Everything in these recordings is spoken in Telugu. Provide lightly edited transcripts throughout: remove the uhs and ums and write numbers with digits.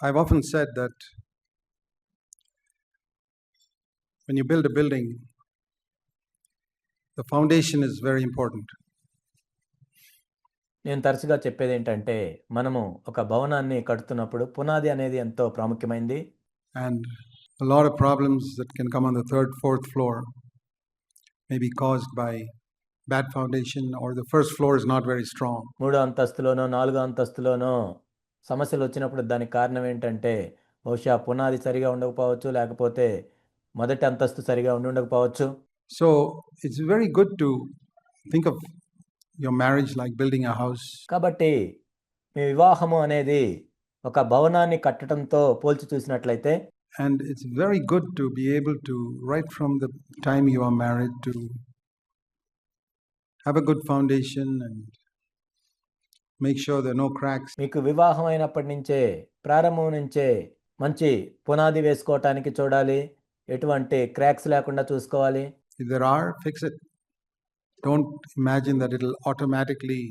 I've often said that when you build a building, the foundation is very important. నేను తరచుగా చెప్పేది ఏంటంటే మనము ఒక భవనాన్ని కడుతున్నప్పుడు పునాది అనేది ఎంతో ప్రాముఖ్యమైనది. And a lot of problems that can come on the third, fourth floor may be caused by bad foundation or the first floor is not very strong. మూడో అంతస్తులోనో నాలుగో అంతస్తులోనో సమస్యలు వచ్చినప్పుడు దానికి కారణం ఏంటంటే బహుశా పునాది సరిగా ఉండకపోవచ్చు, లేకపోతే మొదటి అంతస్తు సరిగా ఉండకపోవచ్చు. So it's very good to think of your marriage like building a house. కాబట్టి మీ వివాహము అనేది ఒక భవనాన్ని కట్టడంతో పోల్చి చూసినట్లయితే, And it's very good to be able to, right from the time you are married, to have a good foundation and make sure there are no cracks. మీకు వివాహం అయినప్పటి నుంచే ప్రారంభం నుంచే మంచి పునాది వేసుకోవటానికి చూడాలి. ఎటువంటి క్రాక్స్ లేకుండా చూసుకోవాలి. If there are, fix it. Don't imagine that it'll automatically.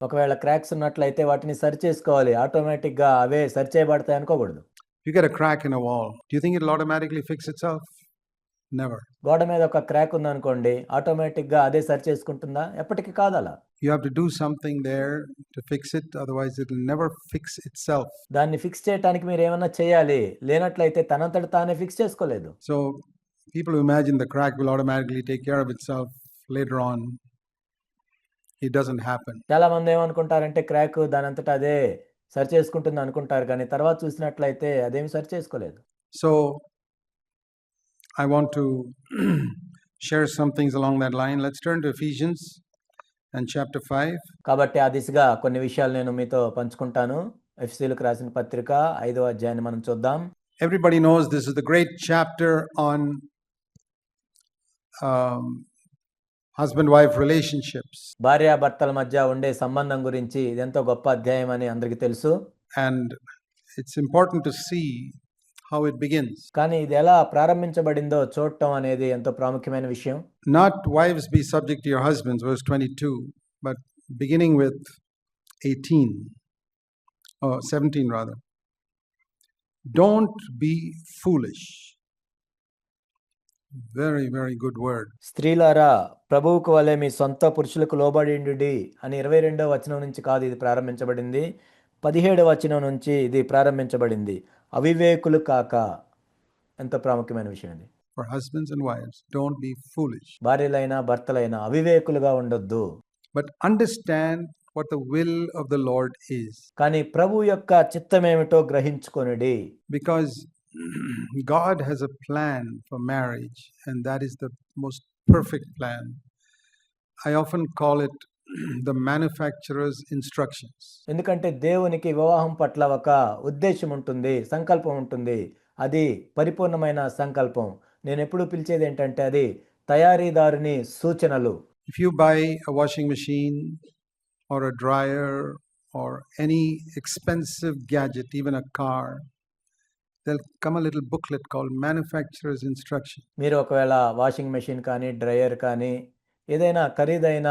ఒకవేళ క్రాక్స్ ఉన్నట్లయితే వాటిని సరి చేసుకోవాలి. ఆటోమేటిక్గా అవే సరి చేయబడతాయి అనుకోకూడదు. You get a crack in a wall. Do you think it'll automatically fix itself? Never. గోడ మీద ఒక క్రాక్ ఉందనుకోండి, ఆటోమేటిక్గా అదే సరి చేసుకుంటుందా? ఎప్పటికీ కాదు అలా. You have to do something there to fix it, otherwise it'll never fix itself. దాన్ని ఫిక్స్ చేయడానికి మీరు ఏమన్నా చేయాలి, లేనట్లయితే తనంతట తానే ఫిక్స్ చేసుకోలేదు. So people who imagine the crack will automatically take care of itself later on, it doesn't happen. చాలా మంది ఏమనుకుంటారంటే క్రాక్ దానంతట అదే సరి చేసుకుంటుంది అనుకుంటారు, కానీ తర్వాత చూసినట్లయితే అదేమి సరి చేసుకోలేదు. So I want to share some things along that line. Let's turn to Ephesians and chapter 5. కాబట్టి ఆ దిశగా కొన్ని విషయాలు నేను మీతో పంచుకుంటాను. ఎఫెసీయులకు రాసిన పత్రిక 5వ అధ్యాయాన్ని మనం చూద్దాం. Everybody knows this is the great chapter on husband-wife relationships. భార్యాభర్తల మధ్య ఉండే సంబంధం గురించి ఇది ఎంతో గొప్ప అధ్యాయం అని అందరికీ తెలుసు. And it's important to see how it begins. కానీ ఇది ఎలా ప్రారంభించబడిందో చూడటం అనేది ఎంతో ప్రాముఖ్యమైన విషయం. Not wives be subject to your husbands, verse 22, but beginning with 17 rather. Don't be foolish. Very, very good word. స్త్రీలారా ప్రభువుకు వలె మీ సొంత పురుషులకు లోబడిండుడి అని 22వ వచనం నుంచి కాదు ఇది ప్రారంభించబడింది, 17వ వచనం నుంచి ఇది ప్రారంభించబడింది. అవివేకులు కాక. ఎంత ప్రాముఖ్యమైన విషయం ఇది. For husbands and wives, don't be foolish. భార్యలైనా భర్తలైనా అవివేకులుగా ఉండొద్దు. But understand what the will of the Lord is. కానీ ప్రభు యొక్క చిత్తమేమిటో గ్రహించుకొనుడి. Because God has a plan for marriage, and that is the most perfect plan. I often call it the manufacturer's instructions. ఎందుకంటే దేవునికి వివాహం పట్ల ఒక ఉద్దేశం ఉంటుంది, సంకల్పం ఉంటుంది. అది పరిపూర్ణమైన సంకల్పం. నేను ఎప్పుడు పిలిచేది ఏంటంటే అది తయారీదారుని సూచనలు. If you buy a washing machine or a dryer or any expensive gadget, even a car, there'll come a little booklet called manufacturer's instruction. మీరు ఒకవేళ వాషింగ్ మెషిన్ కానీ డ్రయర్ కానీ ఏదైనా ఖరీదైన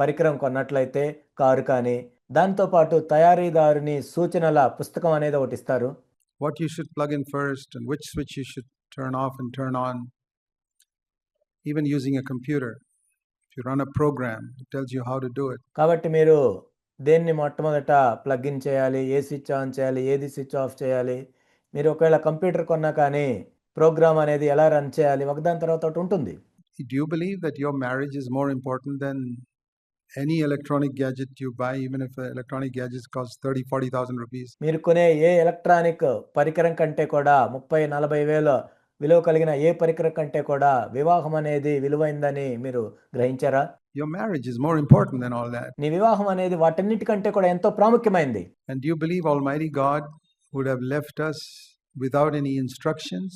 పరికరం కొన్నట్లయితే, కారు కానీ, దాంతోపాటు తయారీదారుని సూచనల పుస్తకం అనేది ఒకటి ఇస్తారు. What you should plug in first and which switch you should turn off and turn on. Even using a computer, if you run a program, it tells you how to do it. కాబట్టి మీరు దేన్ని మొట్టమొదట ప్లగ్ ఇన్ చేయాలి, ఏ స్విచ్ ఆన్ చేయాలి, ఏది స్విచ్ ఆఫ్ చేయాలి. మీరు ఒకవేళ కంప్యూటర్ కొన్నా కానీ ప్రోగ్రామ్ అనేది ఎలా రన్ చేయాలి, ఒకదాని తర్వాత ఒకటి ఉంటుంది. Do you believe that your marriage is more important than any electronic gadget you buy, even if the electronic gadgets cost 30,000-40,000 rupees? మీరు కొనే ఏ ఎలక్ట్రానిక్ పరికరం కంటే కూడా 30,000-40,000 విలువ కలిగిన ఏ పరికరం కంటే కూడా వివాహం అనేది విలువైందని మీరు గ్రహించారా? Your marriage is more important than all that. నీ వివాహం అనేది వాటన్నిటికంటే కూడా ఎంతో ప్రాముఖ్యమైనది. And do you believe Almighty God would have left us without any instructions?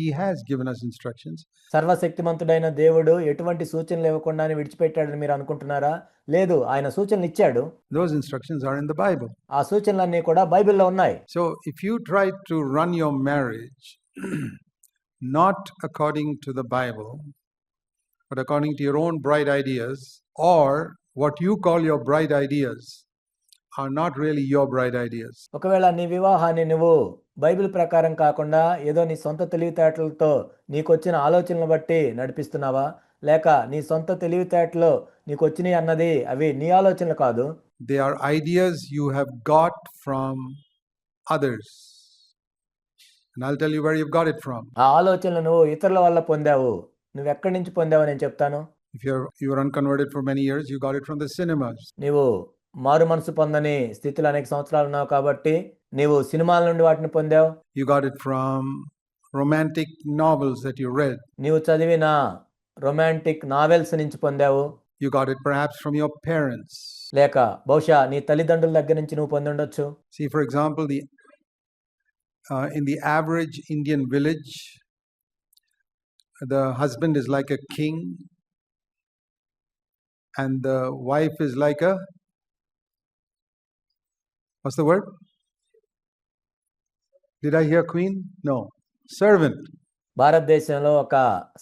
He has given us instructions. సర్వశక్తిమంతుడైన దేవుడు ఎటువంటి సూచనలు ఇవ్వకుండానే విడిచిపెట్టాడని మీరు అనుకుంటున్నారా? లేదు, ఆయన సూచనలు ఇచ్చాడు. Those instructions are in the Bible. ఆ సూచనలన్నీ కూడా బైబిల్లో ఉన్నాయి. So if you try to run your marriage not according to the Bible, but according to your own bright ideas, or what you call your bright ideas, are not really your bright ideas. ఒకవేళ నీ వివాహాన్ని నువ్వు బైబిల్ ప్రకారం కాకుండా ఏదో నీ సొంత తెలివితేటలతో నీకొచ్చిన ఆలోచనలు బట్టి నడిపిస్తున్నావా, లేక నీ సొంత తెలివితేటలో నీకు వచ్చినాయి అన్నది అవి నీ ఆలోచనలు కాదు, They are ideas you have got from others. And I'll tell you where you've got it from. ఆ ఆలోచనలు నువ్వు ఇతరుల వల్ల పొందావు. నువ్వు ఎక్కడి నుంచి పొందావో నేను చెప్తాను. If you were unconverted for many years, you got it from the cinemas. నీవు మారు మనసు పొందని స్థితిలో అనేక సంవత్సరాలు ఉన్నావు కాబట్టి నీవు సినిమాల నుండి వాటిని పొందావు. You got it from romantic novels that you read. నీవు చదివిన రొమాంటిక్ నావెల్స్ నుంచి పొందావు. You got it perhaps from your parents. లేక బహుశా నీ తల్లిదండ్రుల దగ్గర నుంచి నువ్వు పొంది ఉండొచ్చు. See, for example, in the average Indian village, the husband is like a king and the wife is like a, what's the word? Did I hear queen? No, servant. భారతదేశంలో ఒక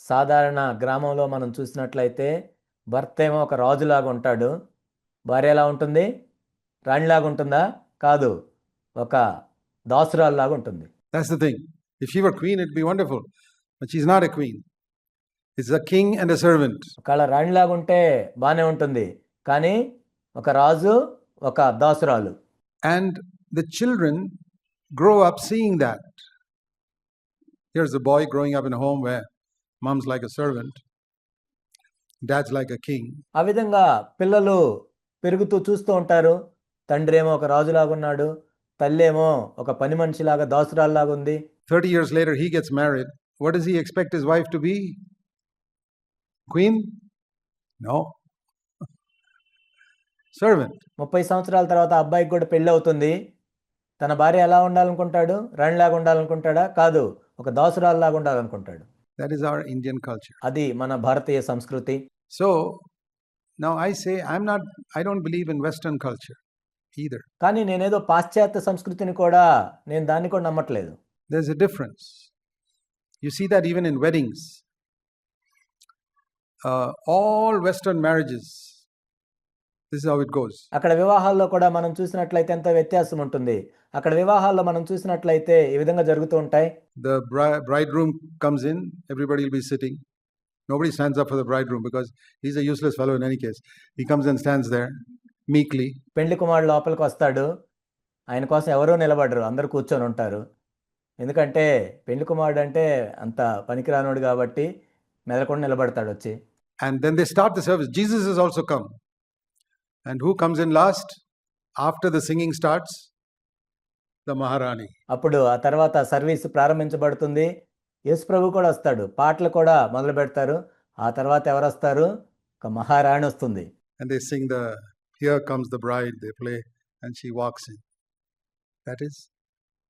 సాధారణ గ్రామంలో మనం చూసినట్లయితే భర్త ఏమో ఒక రాజులాగా ఉంటాడు, భార్య ఎలా ఉంటుంది, రాణిలాగా ఉంటుందా? కాదు, ఒక దాసురాల్లాగా ఉంటుంది. That's the thing. If she were queen, it'd be wonderful. But she's not a queen. It's a king and a servant. ఒకవేళ రాణిలాగా ఉంటే బాగానే ఉంటుంది, కానీ ఒక రాజు ఒక దాసురాలు. And the children grow up seeing that. Here's a boy growing up in a home where mom's like a servant, dad's like a king. ఆ విధంగా పిల్లలు పెరుగుతూ చూస్తూ ఉంటారు. తండ్రి ఏమో ఒక రాజులాగా ఉన్నాడు, తల్లి ఏమో ఒక పని మనిషిలాగా దాసురాల్లాగా ఉంది. 30 years later, he gets married. What does he expect his wife to be? Queen? No. Servant. 30 సంవత్సరాల తర్వాత ఆ అబ్బాయికి కూడా పెళ్ళి అవుతుంది. తన భార్య ఎలా ఉండాలనుకుంటాడు? రాణిలాగా ఉండాలనుకుంటాడా? కాదు, ఒక దాసురాల్లాగా ఉండాలనుకుంటాడు. That is our Indian culture. అది మన భారతీయ సంస్కృతి. So now I say I don't believe in Western culture either. కానీ నేనేదో పాశ్చాత్య సంస్కృతిని కూడా నేను దాన్ని కూడా నమ్మట్లేదు. There's a difference. You see that even in weddings. All Western marriages, this is how it goes. అక్కడ వివాహాల్లో కూడా మనం చూసినట్లయితే ఎంత వ్యత్యాసం ఉంటుంది. అక్కడ వివాహాల్లో మనం చూసినట్లయితే ఈ విధంగా జరుగుతూ ఉంటాయి. The bridegroom comes in, everybody will be sitting. Nobody stands up for the bridegroom because he's a useless fellow in any case. He comes and stands there meekly. పెళ్లి కుమారుడు లోపలికి వస్తాడు, ఆయన కోసం ఎవరూ నిలబడరు, అందరూ కూర్చొని ఉంటారు. ఎందుకంటే పెళ్లి కుమారుడు అంటే అంత పనికిరానోడు కాబట్టి మెదలకుండా నిలబడతాడు వచ్చి. And then they start the service. Jesus has also come. And who comes in last? After the singing starts? The Maharani. అప్పుడు ఆ తర్వాత సర్వీస్ ప్రారంభించబడుతుంది. యేసు ప్రభు కూడా వస్తాడు, పాటలు కూడా మొదలు పెడతారు. ఆ తర్వాత ఎవరు వస్తారు? ఒక మహారాణి వస్తుంది. And they sing Here Comes the Bride, they play, and she walks in. That is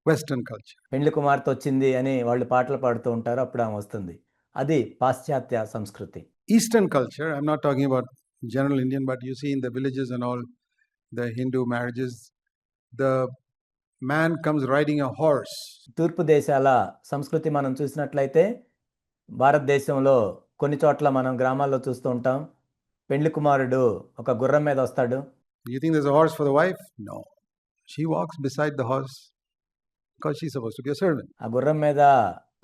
Western culture. పెళ్లి కుమార్తె వచ్చింది అని వాళ్ళు పాటలు పాడుతూ ఉంటారు, అప్పుడు ఆమె వస్తుంది. అది పాశ్చాత్య సంస్కృతి. Eastern culture, I'm not talking about general Indian, but you see in the villages and all the Hindu marriages, the man comes riding a horse. తూర్పు దేశాల సంస్కృతి మనం చూసినట్లయితే భారతదేశంలో కొన్ని చోట్ల మనం గ్రామాల్లో చూస్తూ ఉంటాం. పెళ్లి కుమారుడు ఒక గుర్రం మీద వస్తాడు. You think there's a horse for the wife? No. She walks beside the horse because she's supposed to be a servant. ఆ గుర్రం మీద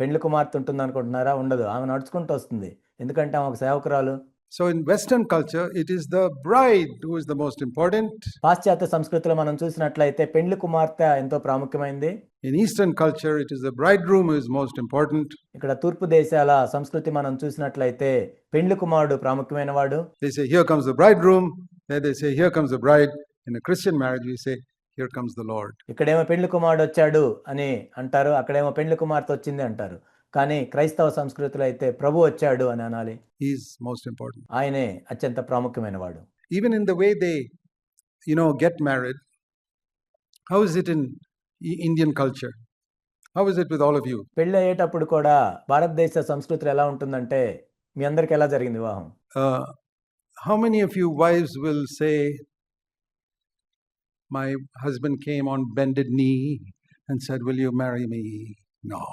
పెళ్లి కుమార్తె ఉంటుంది అనుకుంటున్నారా? ఉండదు, ఆమె నడుచుకుంటూ వస్తుంది, ఎందుకంటే ఆమె ఒక సేవకురాలు. So in Western culture, it is the bride who is the most important. పాశ్చాత్య సంస్కృతిలో మనం చూసినట్లయితే పెళ్లి కుమార్తె ఎంతో ప్రాముఖ్యమైనది. In Eastern culture, it is the bridegroom who is most important. ఇక్కడ తూర్పు దేశాల సంస్కృతి మనం చూసినట్లయితే పెళ్లి కుమారుడు ప్రాముఖ్యమైన వాడు. They say, here comes the bridegroom. There they say, here comes the bride. In a Christian marriage, we say, here comes the Lord. ఇక్కడేమో పెళ్లి కుమారుడు వచ్చాడు అని అంటారు, అక్కడేమో పెళ్లి కుమార్తె వచ్చింది అంటారు. కానీ క్రైస్తవ సంస్కృతిలో అయితే ప్రభు వచ్చాడు అని అనాలి. He is most important. ఆయనే అత్యంత ప్రాముఖ్యమైన వాడు. Even in the way they, get married, how is it in Indian culture? How is it with all of you? పెళ్లి అయ్యేటప్పుడు కూడా భారతదేశ సంస్కృతిలో ఎలా ఉంటుందంటే, మీ అందరికి ఎలా జరిగింది వివాహం? How many of you wives will say, my husband came on bended knee and said, will you marry me? No.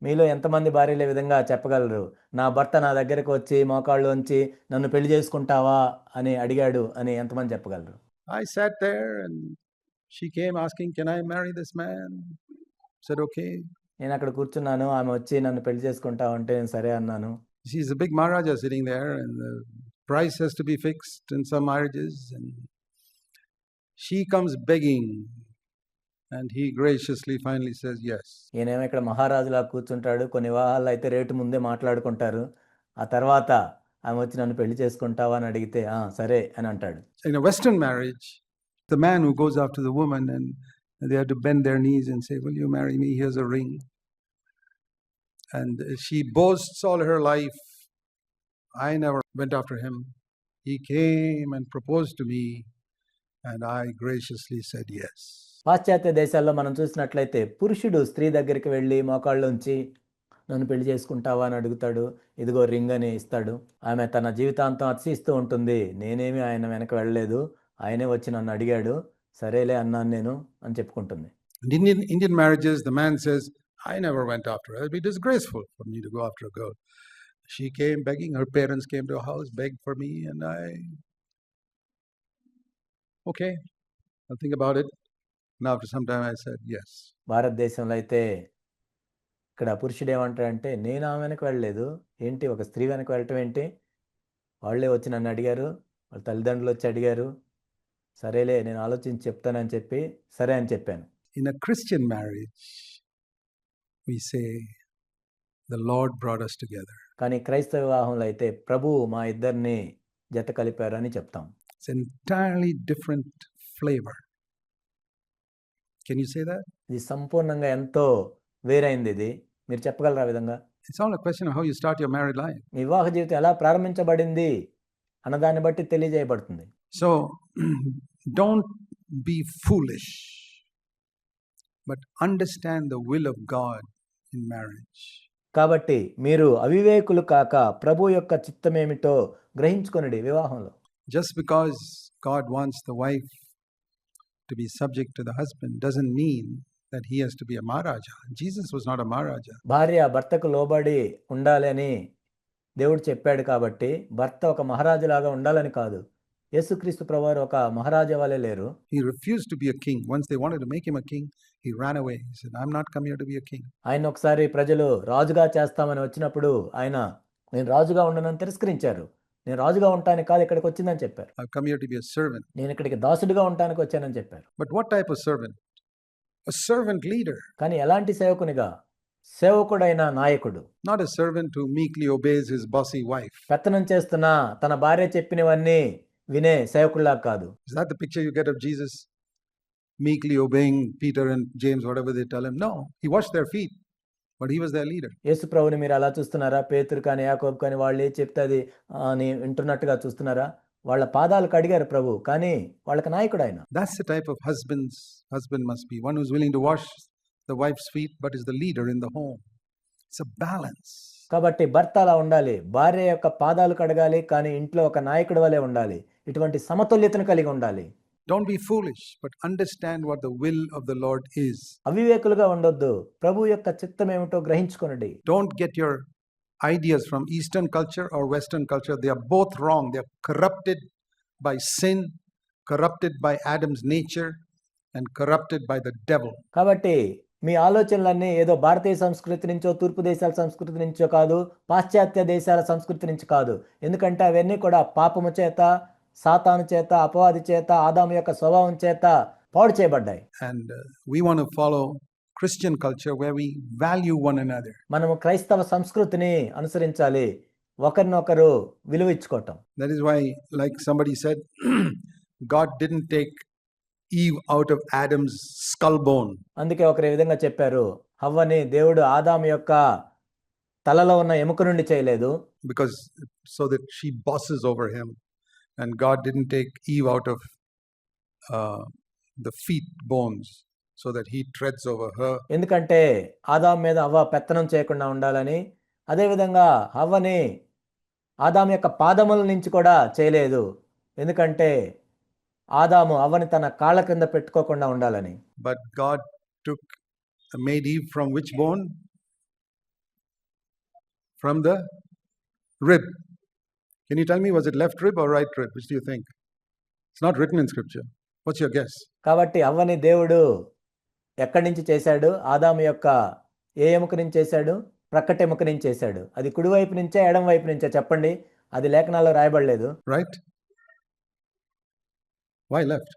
మీలో ఎంతమంది భార్యలు ఈ విధంగా చెప్పగలరు? నా భర్త నా దగ్గరకు వచ్చి మోకాళ్ళు వంచి నన్ను పెళ్లి చేసుకుంటావా అని అడిగాడు అని ఎంతమంది చెప్పగలరు? I sat there and She came asking, "Can I marry this man?" Said, "Okay." నేను అక్కడ కూర్చున్నాను. ఆమె వచ్చి నన్ను పెళ్లి చేసుకుంటావా అంటే నేను సరే అన్నాను. She's a big Maharaja sitting there, and the price has to be fixed in some marriages. And she comes begging, and he graciously finally says, "Yes." ఈయనేమో ఇక్కడ మహారాజులా కూర్చుంటాడు. కొన్ని వివాహాల్లో అయితే రేటు ముందే మాట్లాడుకుంటారు. ఆ తర్వాత ఆమె వచ్చి నన్ను పెళ్లి చేసుకుంటావా అని అడిగితే ఆ సరే అని అంటాడు. In a Western marriage, the man who goes after the woman and they have to bend their knees and say, "Will you marry me? Here's a ring." And she boasts all her life, "I never went after him. He came and proposed to me, and I graciously said yes." పాశ్చాత్య దేశాల్లో మనం చూసినట్లయితే పురుషుడు స్త్రీ దగ్గరికి వెళ్ళి మోకాళ్ళుంచి నన్ను పెళ్లి చేసుకుంటావా అని అడుగుతాడు. ఇదిగో రింగ్ అని ఇస్తాడు. ఆమె తన జీవితాంతం అతిశయిస్తూ ఉంటుంది. నేనేమి ఆయన వెనక వెళ్ళలేదు. ఆయనే వచ్చి నన్ను అడిగాడు. సరేలే అన్నాను నేను అని చెప్పుకుంటుంది. In Indian marriages, the man says, "I never went after her. It would be disgraceful for me to go after a girl. She came begging. Her parents came to a house, begged for me, and okay, I'll think about it." And after some time, I said yes. భారతదేశంలో అయితే ఇక్కడ పురుషుడు ఏమంటాడంటే నేను ఆమె వెనక వెళ్ళలేదు. ఏంటి ఒక స్త్రీ వెనక వెళ్ళటం ఏంటి? వాళ్ళే వచ్చి నన్ను అడిగారు. వాళ్ళ తల్లిదండ్రులు వచ్చి అడిగారు. సరేలే నేను ఆలోచించి చెప్తానని చెప్పి సరే అని చెప్పాను. In a Christian marriage, we say, "The Lord brought us together." కానీ క్రైస్తవ వివాహంలో అయితే ప్రభువు మా ఇద్దరిని జత కలిపారు అని చెప్తాం. It's entirely different flavor. Can you say that? ఇది సంపూర్ణంగా ఎంతో వేరైంది ఇది. మీరు చెప్పగలరా ఆ విధంగా? It's all a question of how you start your married life. మీ వివాహ జీవితం ఎలా ప్రారంభించబడింది అన్నదాన్ని బట్టి తెలియజేయబడుతుంది. So don't be foolish, but understand the will of God in marriage. కాబట్టి మీరు అవివేకులు కాక ప్రభు యొక్క చిత్తమేమిటో గ్రహించుకొనుడి వివాహంలో. Just because God wants the wife to be subject to the husband doesn't mean that he has to be a Maharaja. Jesus was not a Maharaja. భార్య భర్తకు లోబడి ఉండాలి అని దేవుడు చెప్పాడు కాబట్టి భర్త ఒక మహారాజులాగా ఉండాలని కాదు. యేసుక్రీస్తు ప్రభువారు ఒక మహారాజా వలె లేరు. He refused to be a king. Once they wanted to make him a king, he ran away. He said, "I'm not come here to be a king." ఆయన ఒకసారి ప్రజలు రాజుగా చేస్తామని వచ్చినప్పుడు ఆయన నేను రాజుగా ఉండనని తిరస్కరించారు. నేను రాజుగా ఉండటానికి కాదు ఇక్కడికి వచ్చిందని చెప్పారు. "I've come here to be a servant." నేను ఇక్కడికి దాసుడిగా ఉండటానికి వచ్చానని చెప్పారు. But what type of servant? A servant leader. కానీ ఎలాంటి సేవకునిగా? సేవకుడైన నాయకుడు. Not a servant who meekly obeys his bossy wife. పెత్తనం చేస్తున్న తన భార్య చెప్పినవన్నీ వినే సేవకుల్లా కాదు. Is that the picture you get of Jesus? Meekly obeying Peter and James, whatever they tell him? No, he washed their feet, but he was their leader. యేసు ప్రభువుని మీరు అలా చూస్తున్నారా? పేతురు కానీ యాకోబు కానీ వాళ్ళు ఏది చెప్తే అది అని వింటున్నట్టుగా చూస్తున్నారా? వాళ్ళ పాదాలు కడిగారు ప్రభు, కానీ వాళ్ళకి నాయకుడు ఆయన. That's the type of husband must be, one who's willing to wash the wife's feet, but is the leader in the home. It's a balance. కాబట్టి భర్త అలా ఉండాలి. భార్య యొక్క పాదాలు కడగాలి, కానీ ఇంట్లో ఒక నాయకుడి వలె ఉండాలి. ఇటువంటి సమతుల్యతను కలిగి ఉండాలి. Don't be foolish, but understand what the will of the Lord is. అవివేకులుగా ఉండొద్దు. ప్రభు యొక్క చిత్తం ఏమిటో గ్రహించుకొనుడి. Don't get your ideas from Eastern culture or Western culture. They are both wrong. They are corrupted by sin, corrupted by Adam's nature, and corrupted by the devil. కాబట్టి మీ ఆలోచనలన్నీ ఏదో భారతీయ సంస్కృతి నుంచో తూర్పు దేశాల సంస్కృతి నుంచో కాదు, పాశ్చాత్య దేశాల సంస్కృతి నుంచి కాదు. ఎందుకంటే అవన్నీ కూడా పాపము చేత, సాతాను చేత, అపవాది చేత, ఆదాము యొక్క స్వభావం చేత పాడు చేయబడ్డాయి. And we want to follow Christian culture where we value one another. మనము క్రైస్తవ సంస్కృతిని అనుసరించాలి, ఒకరినొకరు విలువ ఇచ్చుకోవటం. That is why, like somebody said, God didn't take Eve out of Adam's skull bone. అందుకే ఒకరు ఈ విధంగా చెప్పారు, హవ్వని దేవుడు ఆదాము యొక్క తలలో ఉన్న ఎముక నుండి చేయలేదు. Because so that she bosses over him, and God didn't take Eve out of the feet bones so that he treads over her. ఎందుకంటే ఆదాము మీద హవ్వ పెత్తనం చేయకుండా ఉండాలని, అదేవిధంగా హవ్వని ఆదాము యొక్క పాదముల నుంచి కూడా చేయలేదు. ఎందుకంటే ఆదాము హవ్వని తన కాళ్ళ క్రింద పెట్టుకోకుండా ఉండాలని. But God made Eve from which bone? From the rib. Can you tell me, was it left rib or right rib? Which do you think? It's not written in scripture. What's your guess? కాబట్టి అవ్వని దేవుడు ఎక్కడి నుంచి చేశాడు? ఆదాము యొక్క ఏ ఎముక నుంచి చేశాడు? ప్రక్కటి ఎముక నుంచి చేశాడు. అది కుడివైపు నుంచే ఎడమ వైపు నుంచే చెప్పండి. అది లేఖనాల్లో రాయబడలేదు. Right? Why left?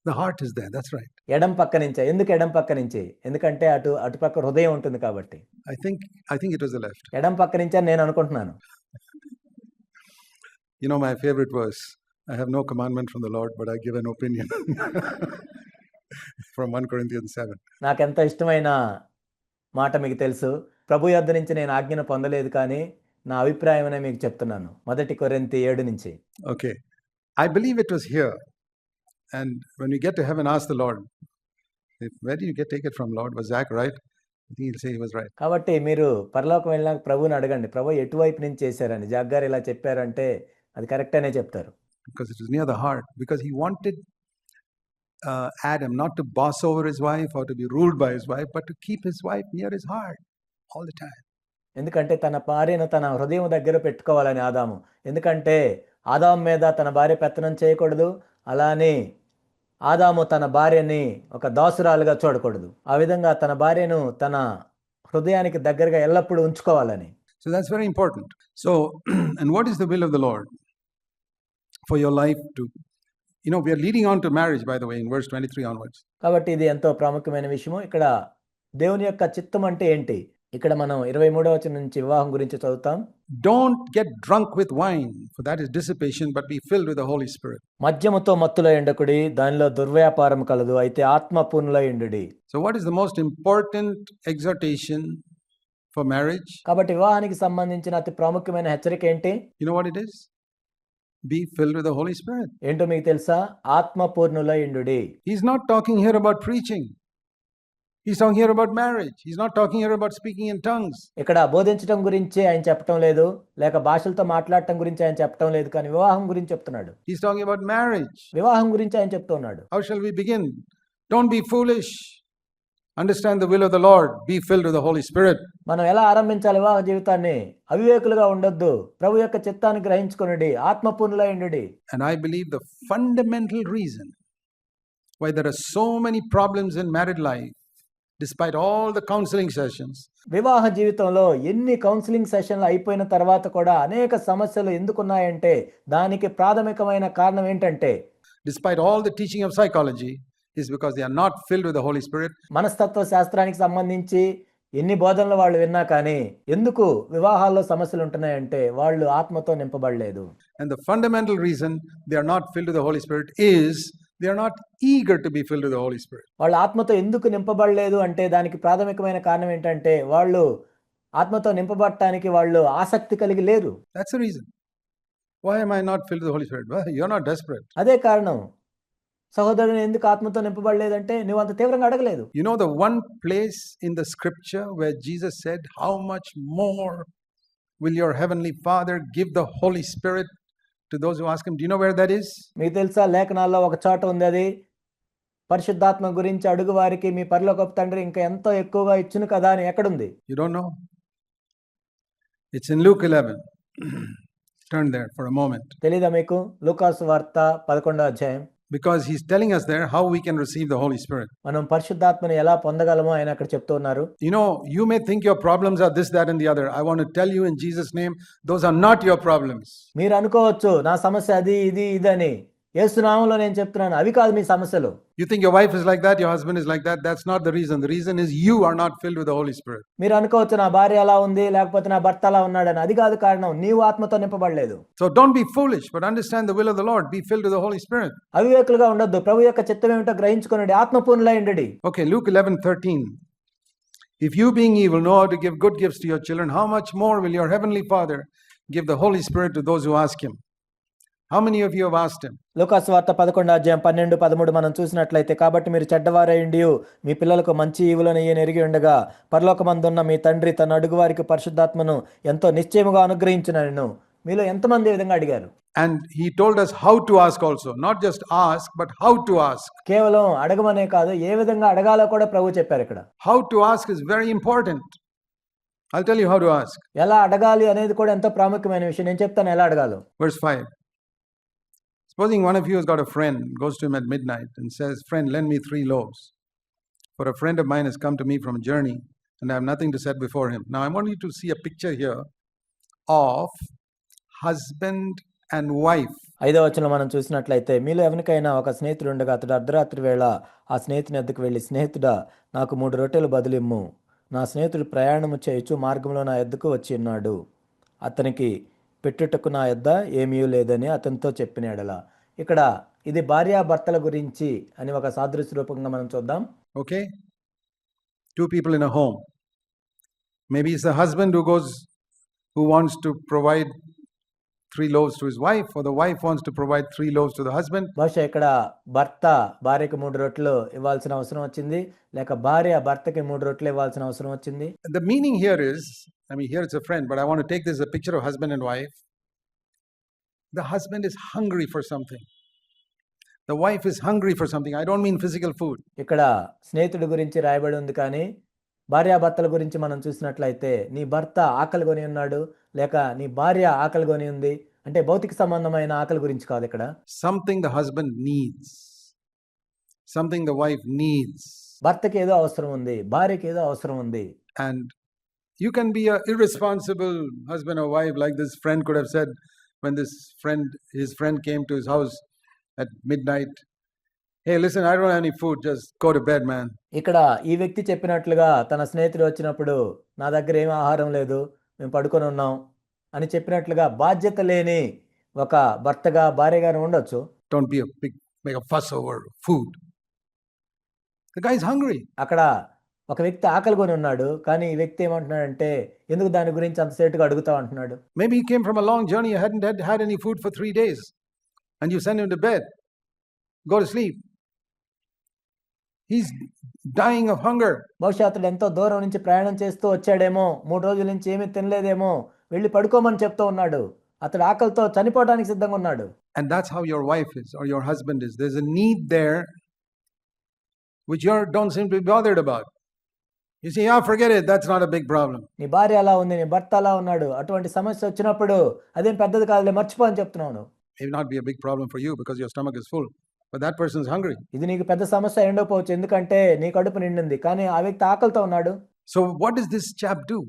The heart is there. That's right. ఎడం పక్క నుంచే. ఎందుకు ఎడం పక్క నుంచి? ఎందుకంటే అటుపక్క హృదయం ఉంటుంది కాబట్టి. I think it was the left. ఎడం పక్క నుంచే అని నేను అనుకుంటున్నాను. You know my favorite verse. I have no commandment from the Lord, but I give an opinion. From 1 Corinthians 7. నాకెంత ఇష్టమైన మాట మీకు తెలుసు. ప్రభు యొద్ద నుంచి నేను ఆజ్ఞను పొందలేదు కానీ నా అభిప్రాయమనే మీకు చెప్తున్నాను. 1 కొరింథీ 7 నుంచి. Okay. I believe it was here. And when we get to heaven, ask the Lord, where did you take it from, Lord? Was Zach right? I think he'll say he was right. కాబట్టి మీరు పరలోకం వెళ్ళినాక ప్రభువుని అడగండి. ప్రభు ఎటువైపు నుంచి చేశారని. జాక్ గారు ఇలా చెప్పారంటే అది కరెక్ట్ అనే చెప్తారు. Because it was near the heart. Because he wanted Adam not to boss over his wife or to be ruled by his wife, but to keep his wife near his heart all the time. ఎందుకంటే తన భార్యను తన హృదయం దగ్గర పెట్టుకోవాలని ఆదాము. ఎందుకంటే ఆదాము మీద తన భార్య పెత్తనం చేయకూడదు. అలానే ఆదాము తన భార్యని ఒక దాసురాలుగా చూడకూడదు. ఆ విధంగా తన భార్యను తన హృదయానికి దగ్గరగా ఎల్లప్పుడూ ఉంచుకోవాలని. So that's very important. So, and what is the will of the Lord for your life to, we are leading on to marriage, by the way, in verse 23 onwards. కాబట్టి ఇది ఎంతో ప్రాముఖ్యమైన విషయము. ఇక్కడ దేవుని యొక్క చిత్తం అంటే ఏంటి? ఇక్కడ మనం 23వ వచనం నుంచి వివాహం గురించి చదువుతాం. Don't get drunk with wine, for that is dissipation, but be filled with the Holy Spirit. మద్యముతో మత్తులై ఉండకుడి, దానిలో దుర్వ్యాపారం కలదు, అయితే ఆత్మపూర్ణులై ఉండుడి. So what is the most important exhortation for marriage? కాబట్టి వివాహానికి సంబంధించిన అతి ప్రాముఖ్యమైన హెచ్చరిక ఏంటి? You know what it is? Be filled with the Holy Spirit. ఏంటో మీకు తెలుసా? ఆత్మపూర్ణులై ఉండుడి. He's not talking here about preaching. He's talking here about marriage. He's not talking here about speaking in tongues. ఇక్కడ బోధించడం గురించి ఆయన చెప్పటం లేదు, లేక భాషలతో మాట్లాడటం గురించి ఆయన చెప్పటం లేదు, కానీ వివాహం గురించి చెప్తున్నాడు. He's talking about marriage. వివాహం గురించి ఆయన చెప్తున్నాడు. How shall we begin? Don't be foolish. Understand the will of the Lord. Be filled with the Holy Spirit. మనం ఎలా ఆరంభించాలి వివాహ జీవితాన్ని? అవివేకులుగా ఉండొద్దు. ప్రభు యొక్క చిత్తాన్ని గ్రహించుకొనుడి, ఆత్మపూర్ణులై ఉండుడి. And I believe the fundamental reason why there are so many problems in married life, despite all the counseling sessions, వివాహ జీవితంలో ఎన్ని కౌన్సిలింగ్ సెషన్లు అయిపోయిన తర్వాత కూడా అనేక సమస్యలు ఎందుకున్నాయంటే దానికి ప్రాథమికమైన కారణం ఏంటంటే, despite all the teaching of psychology, is because they are not filled with the Holy Spirit. మనస్తత్వ శాస్త్రానికి సంబంధించి ఎన్ని బోధనలు వాళ్ళు విన్నా కానీ ఎందుకు వివాహాల్లో సమస్యలు ఉంటున్నాయంటే వాళ్ళు ఆత్మతో నింపబడలేదు. And the fundamental reason they are not filled with the Holy Spirit is they are not eager to be filled with the Holy Spirit. వాళ్ళు ఆత్మతో ఎందుకు నింపబడలేదు అంటే దానికి ప్రాథమికమైన కారణం ఏంటంటే వాళ్ళు ఆత్మతో నింపబడటానికి వాళ్ళు ఆసక్తి కలిగి లేరు. That's the reason. Why am I not filled with the Holy Spirit? Well, you're not desperate. అదే కారణం. సహోదరుని ఎందుకు ఆత్మతో నింపబడలేదంటే నువ్వు అంత తీవ్రంగా అడగలేదు. You know the one place in the scripture where Jesus said, how much more will your heavenly Father give the Holy Spirit to those who ask him? Do you know where that is? మీకు తెలుసా లేఖనాల్లో ఒక చోట ఉంది, అది పరిశుద్ధాత్మ గురించి అడుగు వారికి మీ పరలోకపు తండ్రి ఇంకా ఎంతో ఎక్కువగా ఇచ్చును కదా అని ఎక్కడుంది? You don't know? It's in Luke 11. Turn there for a moment. తెలీదా మీకు? లూకాసు వార్త 11వ అధ్యాయం. Because he's telling us there how we can receive the Holy Spirit. మనం పరిశుద్ధాత్మని ఎలా పొందగలమో ఆయన అక్కడ చెప్తూ ఉన్నారు. You may think your problems are this, that and the other. I want to tell you in Jesus' name, those are not your problems. మీరు అనుకోవచ్చు నా సమస్య అది ఇది ఇదని. యేసు నామములో నేను చెప్తున్నాను, అవి కాదు మీ సమస్యలు. You think your wife is like that, your husband is like that. That's not the reason. The reason is you are not filled with the Holy Spirit. మీరు అనుకోవచ్చు నా భార్య అలా ఉంది, లేకపోతే నా భర్త అలా ఉన్నాడని. అది కాదు కారణం, నీవు ఆత్మతో నింపబడలేదు. So don't be foolish, but understand the will of the Lord. Be filled with the Holy Spirit. అవివేకులుగా ఉండొద్దు, ప్రభు యొక్క చిత్తం ఏమిటో గ్రహించుకొనుడి, ఆత్మపూర్ణులై ఉండుడి. Okay, Luke 11:13. If you being evil know how to give good gifts to your children, how much more will your heavenly Father give the Holy Spirit to those who ask him? How many of you have asked him? లూకాసు వార్త 11వ అధ్యాయం 12, 13 మనం చూసినట్లయితే, కాబట్టి మీరు చెడ్డవారై ఉండి మీ పిల్లలకు మంచి ఈవులను ఎరిగి ఉండగా పరలోకమందున్న మీ తండ్రి తన అడుగు వారికి పరిశుద్ధాత్మను ఎంతో నిశ్చయముగా అనుగ్రహించునను మీలో ఎంతమంది ఈ విధంగా అడిగారు? And he told us how to ask also. Not just ask, but how to ask. కేవలం అడగమనే కాదు, ఏ విధంగా అడగాలో కూడా ప్రభు చెప్పారు ఇక్కడ. How to ask is very important. I'll tell you how to ask. ఎలా అడగాలి అనేది కూడా ఎంతో ప్రాముఖ్యమైన విషయం. నేను చెప్తాను ఎలా అడగాలో. Verse 5. Supposing one of you has got a friend, goes to him at midnight and says, "Friend, lend me 3 loaves. For a friend of mine has come to me from a journey and I have nothing to set before him." Now, I want you to see a picture here of husband and wife. 5వ వచనంలో మనం చూసినట్లయితే, మీలో ఎవరికైనా ఒక స్నేహితుడు ఉండగా అతడు అర్ధరాత్రి వేళ ఆ స్నేహితుని వద్దకు వెళ్ళి, "స్నేహితుడా, నాకు 3 రొట్టెలు బదులిమ్ము. నా స్నేహితుడు ప్రయాణము చేయుచు మార్గంలో నా యొద్దకు వచ్చి ఉన్నాడు. అతనికి పెట్టుటకు నా యొద్ద ఏమీ లేదని అతనితో చెప్పిన యెడల." ఇక్కడ ఇది భార్యాభర్తల గురించి అని ఒక సాదృశ్య రూపంగా మనం చూద్దాం. Okay? 2 people in a home. Maybe it's the husband who wants to provide 3 loaves to his wife, or the wife wants to provide 3 loaves to the husband. బహుశా ఇక్కడ భర్త భార్యకు 3 రొట్టెలు ఇవ్వాల్సిన అవసరం వచ్చింది, లేక భార్య భర్తకి 3 రొట్టెలు ఇవ్వాల్సిన అవసరం వచ్చింది. The meaning here is, here it's a friend, but I want to take this as a picture of husband and wife. The husband is hungry for something. The wife is hungry for something. I don't mean physical food. ఇక్కడ స్నేహితుడి గురించి రాయబడి ఉంది, కానీ భార్యాభర్తల గురించి మనం చూసినట్లయితే, నీ భర్త ఆకలి కొని ఉన్నాడు, లేక నీ భార్య ఆకలి కొని ఉంది అంటే భౌతిక సంబంధమైన ఆకలి గురించి కాదు. ఇక్కడ Something the husband needs. Something the wife needs. భర్తకి ఏదో అవసరం ఉంది, భార్యకి ఏదో అవసరం ఉంది. And you can be an irresponsible husband or wife, like this friend could have said when his friend came to his house at midnight, "Hey, listen, I don't have any food, just go to bed, man." ఇక్కడ ఈ వ్యక్తి చెప్పినట్లుగా తన స్నేహితుడు వచ్చినప్పుడు, "నా దగ్గర ఏమీ ఆహారం లేదు, మేము పడుకొని ఉన్నాం" అని చెప్పినట్లుగా బాధ్యత లేని ఒక భర్తగా భార్యగానే ఉండొచ్చు. Don't make a fuss over food. The guy is hungry. అక్కడ ఒక వ్యక్తి ఆకలి కొని ఉన్నాడు, కానీ ఈ వ్యక్తి ఏమంటున్నాడంటే, ఎందుకు దాని గురించి అంత సేటుగా అడుగుతావు అంటున్నాడు. Maybe he came from a long journey, hadn't had any food for 3 days, and you send him to bed. Go to sleep. He's dying of hunger. బహుశా అతడు ఎంతో దూరం నుంచి ప్రయాణం చేస్తూ వచ్చాడేమో, 3 రోజుల నుంచి ఏమీ తినలేదేమో, వెళ్ళి పడుకోమని చెప్తూ ఉన్నాడు. అతడు ఆకలితో చనిపోవడానికి సిద్ధంగా ఉన్నాడు. And that's how your wife is, or your husband is. There's a need there which you don't seem to be bothered about. You say, "Yeah, forget it, that's not a big problem." నీ భార్య అలా ఉంది, నీ భర్త అలా ఉన్నాడు, అటువంటి సమస్య వచ్చినప్పుడు అదేం పెద్దది కాదులే, మర్చిపో అని చెప్తున్నాను. It may not be a big problem for you because your stomach is full, but that person is hungry. ఇది నీకు పెద్ద సమస్య ఉండకపోవచ్చు, ఎందుకంటే నీ కడుపు నిండింది, కానీ ఆ వ్యక్తి ఆకలితో ఉన్నాడు. So what does this chap do?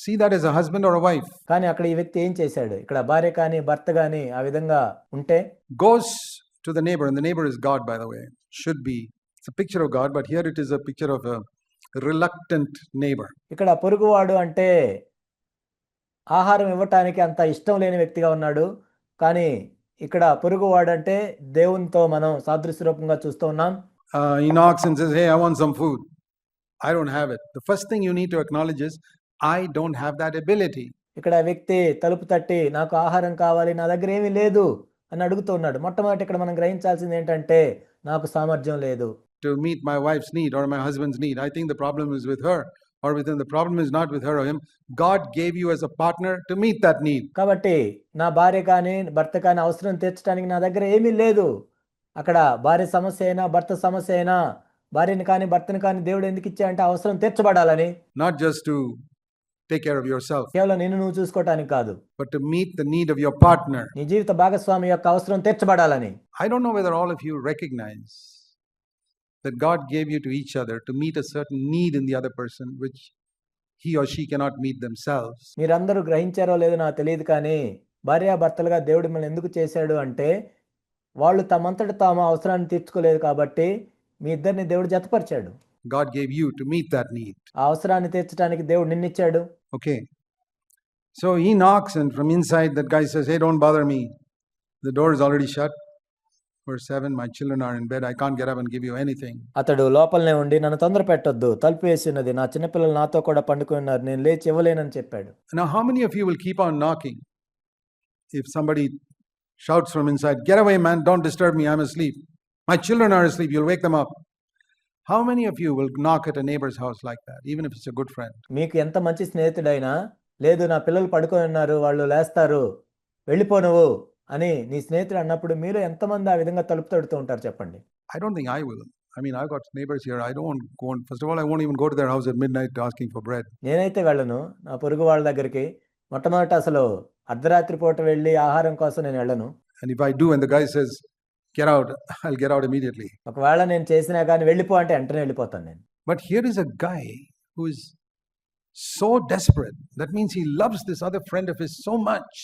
See that as a husband or a wife. కానీ అక్కడ ఈ వ్యక్తి ఏం చేశాడు? ఇక్కడ భార్య కానీ భర్త కానీ ఆ విధంగా ఉంటే, Goes to the neighbor, and the neighbor is God, by the way. Should be. It's a picture of God, but here it is a picture of a reluctant neighbor. ఇక్కడ పొరుగువాడు అంటే ఆహారం ఇవ్వటానికి అంత ఇష్టం లేని వ్యక్తిగా ఉన్నాడు, కానీ ఇక్కడ పొరుగువాడు అంటే దేవునితో మనం సాదృశ్య రూపంగా చూస్తూ ఉన్నాం. He knocks and says, "Hey, I want some food. I don't have it." The first thing you need to acknowledge is, I don't have that ability. ఇక్కడ వ్యక్తి తలుపు తట్టి, "నాకు ఆహారం కావాలి, నా దగ్గర ఏమీ లేదు" అని అడుగుతూ ఉన్నాడు. మొట్టమొదటి ఇక్కడ మనం గ్రహించాల్సింది ఏంటంటే, నాకు సామర్థ్యం లేదు To meet my wife's need or my husband's need. I think the problem is with her or with him. The problem is not with her or him. God gave you as a partner to meet that need. కాబట్టి నా భార్య కానీ భర్త కానీ అవసరం తీర్చడానికి నా దగ్గర ఏమీ లేదు. అక్కడ భార్య సమస్య అయినా భర్త సమస్య అయినా, భార్యని కానీ భర్తని కానీ దేవుడు ఎందుకు ఇచ్చాయంటే అవసరం తీర్చబడాలని, Not just to take care of yourself, కేవలం నిన్ను నువ్వు చూసుకోవటానికి కాదు, but to meet the need of your partner. నీ జీవిత భాగస్వామి యొక్క అవసరం తీర్చబడాలని. I don't know whether all of you recognize that God gave you to each other to meet a certain need in the other person which he or she cannot meet themselves. మీరందరూ గ్రహించారో లేదో నాకు తెలియదు, కానీ భార్యాభర్తలుగా దేవుడు మిమ్మల్ని ఎందుకు చేశాడు అంటే, వాళ్ళు తమంతట తాము అవసరాన్ని తీర్చుకోలేదు కాబట్టి మీ ఇద్దరిని దేవుడు జతపరిచాడు. God gave you to meet that need. ఆ అవసరాన్ని తీర్చడానికి దేవుడు నిన్నిచ్చాడు. Okay. So he knocks, and from inside that guy says, "Hey, don't bother me. The door is already shut. Verse 7, my children are in bed. I can't get up and give you anything." అతడు లోపలనే ఉండి, "నన్ను తొందర పెట్టొద్దు, తలుపు వేసి ఉన్నది, నా చిన్నపిల్లలు నాతో కూడా పండుకొని ఉన్నారు, నేను లేచి ఇవ్వలేనని" చెప్పాడు. Now, how many of you will keep on knocking if somebody shouts from inside, "Get away, man, don't disturb me, I'm asleep. My children are asleep, you'll wake them up"? How many of you will knock at a neighbor's house like that, even if it's a good friend? మీకు ఎంత మంచి స్నేహితుడైనా, "లేదు, నా పిల్లలు పడుకొని ఉన్నారు, వాళ్ళు లేస్తారు, వెళ్ళిపో నువ్వు" అని నీ స్నేహితుడు అన్నప్పుడు మీరు ఎంతమంది ఆ విధంగా తలుపు తడుతూ ఉంటారు చెప్పండి? I don't think I will. I've got neighbors here. I don't go on. First of all, I won't even go to their house at midnight asking for bread. నేనైతే వెళ్ళను నా పొరుగు వాళ్ళ దగ్గరికి. మొట్టమొదట అసలు అర్ధరాత్రి పూట వెళ్ళి ఆహారం కోసం నేను వెళ్ళను. And if I do and the guy says, get out, I'll get out immediately. ఒకవేళ నేను చేసినా కానీ వెళ్ళిపో అంటే వెంటనే వెళ్ళిపోతాను నేను. But here is a guy who is so desperate. That means he loves this other friend of his so much.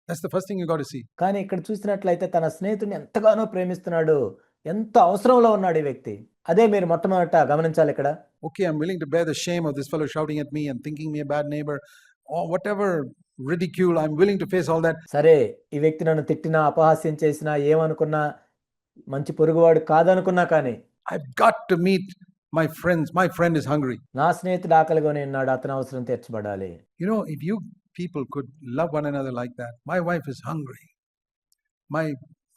That's the first thing you got to see. కానీ ఇక్కడ చూసినట్లయితే తన స్నేహితుడిని ఎంతగానో ప్రేమిస్తున్నాడు, ఎంత అవసరంలో ఉన్నాడు ఈ వ్యక్తి. అదే మీరు మొట్టమొదట గమనించాలి ఇక్కడ. Okay, I'm willing to bear the shame of this fellow shouting at me and thinking me a bad neighbor or whatever ridicule. I'm willing to face all that. సరే, ఈ వ్యక్తి నన్ను తిట్టినా, అపహాస్యం చేసినా, ఏమనుకున్నా, మంచి పొరుగువాడు కాదనుకున్నా కానీ I've got to meet my friends. My friend is hungry. నా స్నేహితుడు ఆకలిగానే ఉన్నాడు, అతని అవసరం తీర్చబడాలి. You know, if you people could love one another like that. My wife is hungry. My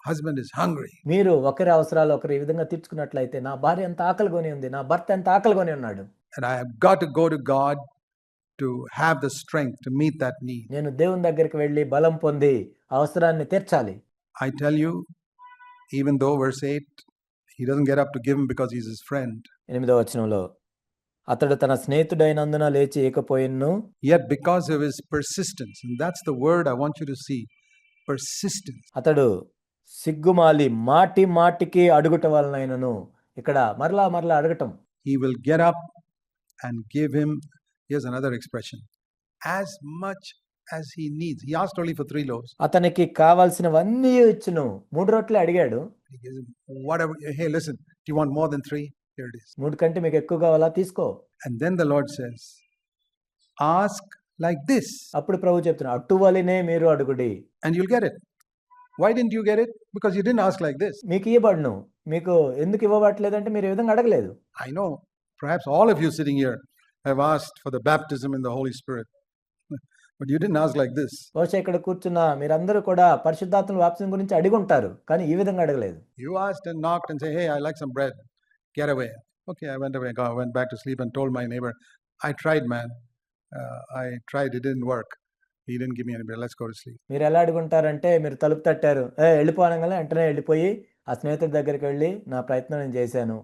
husband is hungry. మీరు ఒకరి అవసరాలు ఒకరు ఈ విధంగా తీర్చుకున్నట్లయితే, నా భార్య ఎంత ఆకలిగానే ఉంది, నా భర్త ఎంత ఆకలిగానే ఉన్నాడు. And I have got to go to God to have the strength to meet that need. నేను దేవుని దగ్గరికి వెళ్ళి బలం పొంది అవసరాన్ని తీర్చాలి. I tell you, even though verse 8, he doesn't get up to give him because he's his friend. 8వ వచనంలో అతడు తన స్నేహితుడైనందున లేచి ఏకపోయిను. Yet because of his persistence, and that's the word I want you to see, persistence. అతడు సిగ్గుమాలి మాటి మాటికి అడుగుట వలనైనను, ఇక్కడ మరలా మరలా అడగటం. He will get up and give him, here's another expression, as much as he needs. He asked only for 3 loaves. అతనికి కావాల్సినవన్నీ ఇచ్చును. 3 రొట్టెలు అడిగాడు. He gives him whatever. Hey, listen, do you want more than 3? Here it is. 3 కంటే మీకు ఎక్కువ కావాలా, తీసుకో. And then the Lord says, ask like this. అప్పుడు ప్రభు చెప్తున్నాడు, అట్టువలినే మీరు అడుగుడి. And you'll get it. Why didn't you get it? Because you didn't ask like this. మీకు ఇవ్వబడును. మీకు ఎందుకు ఇవ్వబడలేదంటే మీరు ఈ విధంగా అడగలేదు. I know, perhaps all of you sitting here have asked for the baptism in the Holy Spirit. But you didn't ask like this. బహుశా ఇక్కడ కూర్చున్న మీరందరూ కూడా పరిశుద్ధాత్మ బాప్తిసం గురించి అడిగి ఉంటారు, కానీ ఈ విధంగా అడగలేదు. You asked and knocked and say, hey, I like some bread. Get away. Okay, I went away. I went back to sleep and told my neighbor, I tried, man. I tried. It didn't work. He didn't give me any bread. Let's go to sleep. మీరు ఎలా అడుగుంటారంటే, మీరు తలుపు తట్టారు, వెళ్ళిపోనగానే వెంటనే వెళ్ళిపోయి ఆ స్నేహితుడి దగ్గరికి వెళ్ళి, నా ప్రయత్నం నేను చేశాను,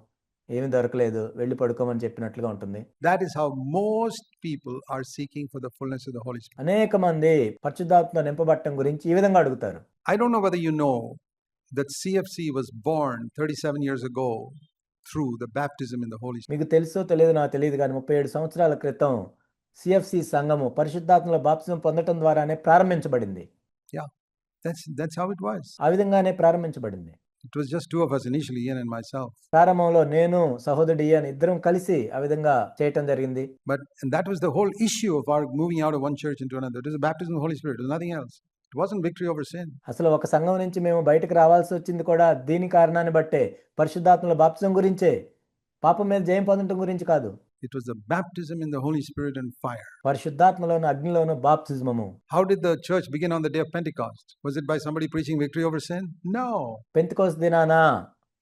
ఏమీ దొరకలేదు, వెళ్ళి పడుకోమని చెప్పినట్లుగా ఉంటుంది. That is how most people are seeking for the fullness of the Holy Spirit. అనేక మంది పరిశుద్ధాత్మ నింపబడటం గురించి ఈ విధంగా అడుగుతారు. I don't know whether you know that CFC was born 37 years ago through the baptism in the Holy Spirit. మీకు తెలుసో తెలియదు నాకు తెలియదు కానీ 37 సంవత్సరాల క్రితం సిఎఫ్సి సంఘము పరిశుద్ధాత్మలో బాప్తిసం పొందటం ద్వారానే ప్రారంభించబడింది. Yeah, that's how it was. ఆ విధంగానే ప్రారంభించబడింది. It was just 2 of us initially, Ian and myself. ప్రారంభంలో నేను సహోదరుడు ఇయాన్ ఇద్దరం కలిసి ఆ విధంగా చేయటం జరిగింది. And that was the whole issue of our moving out of one church into another. It was the baptism of the Holy Spirit. It was nothing else. It wasn't victory over sin. అసలు ఒక సంఘం నుంచి మేము బయటకు రావాల్సి వచ్చింది కూడా దీని కారణాన్ని బట్టే, పరిశుద్ధాత్మల బాప్తిసం గురించే, పాపం మీద జయం పొందడం గురించి కాదు. It was the baptism in the Holy Spirit and fire. పరిశుద్ధాత్మలోను అగ్నిలోను బాప్తిస్మము. How did the church begin on the day of Pentecost? Was it by somebody preaching victory over sin? No. Pentecost దినాన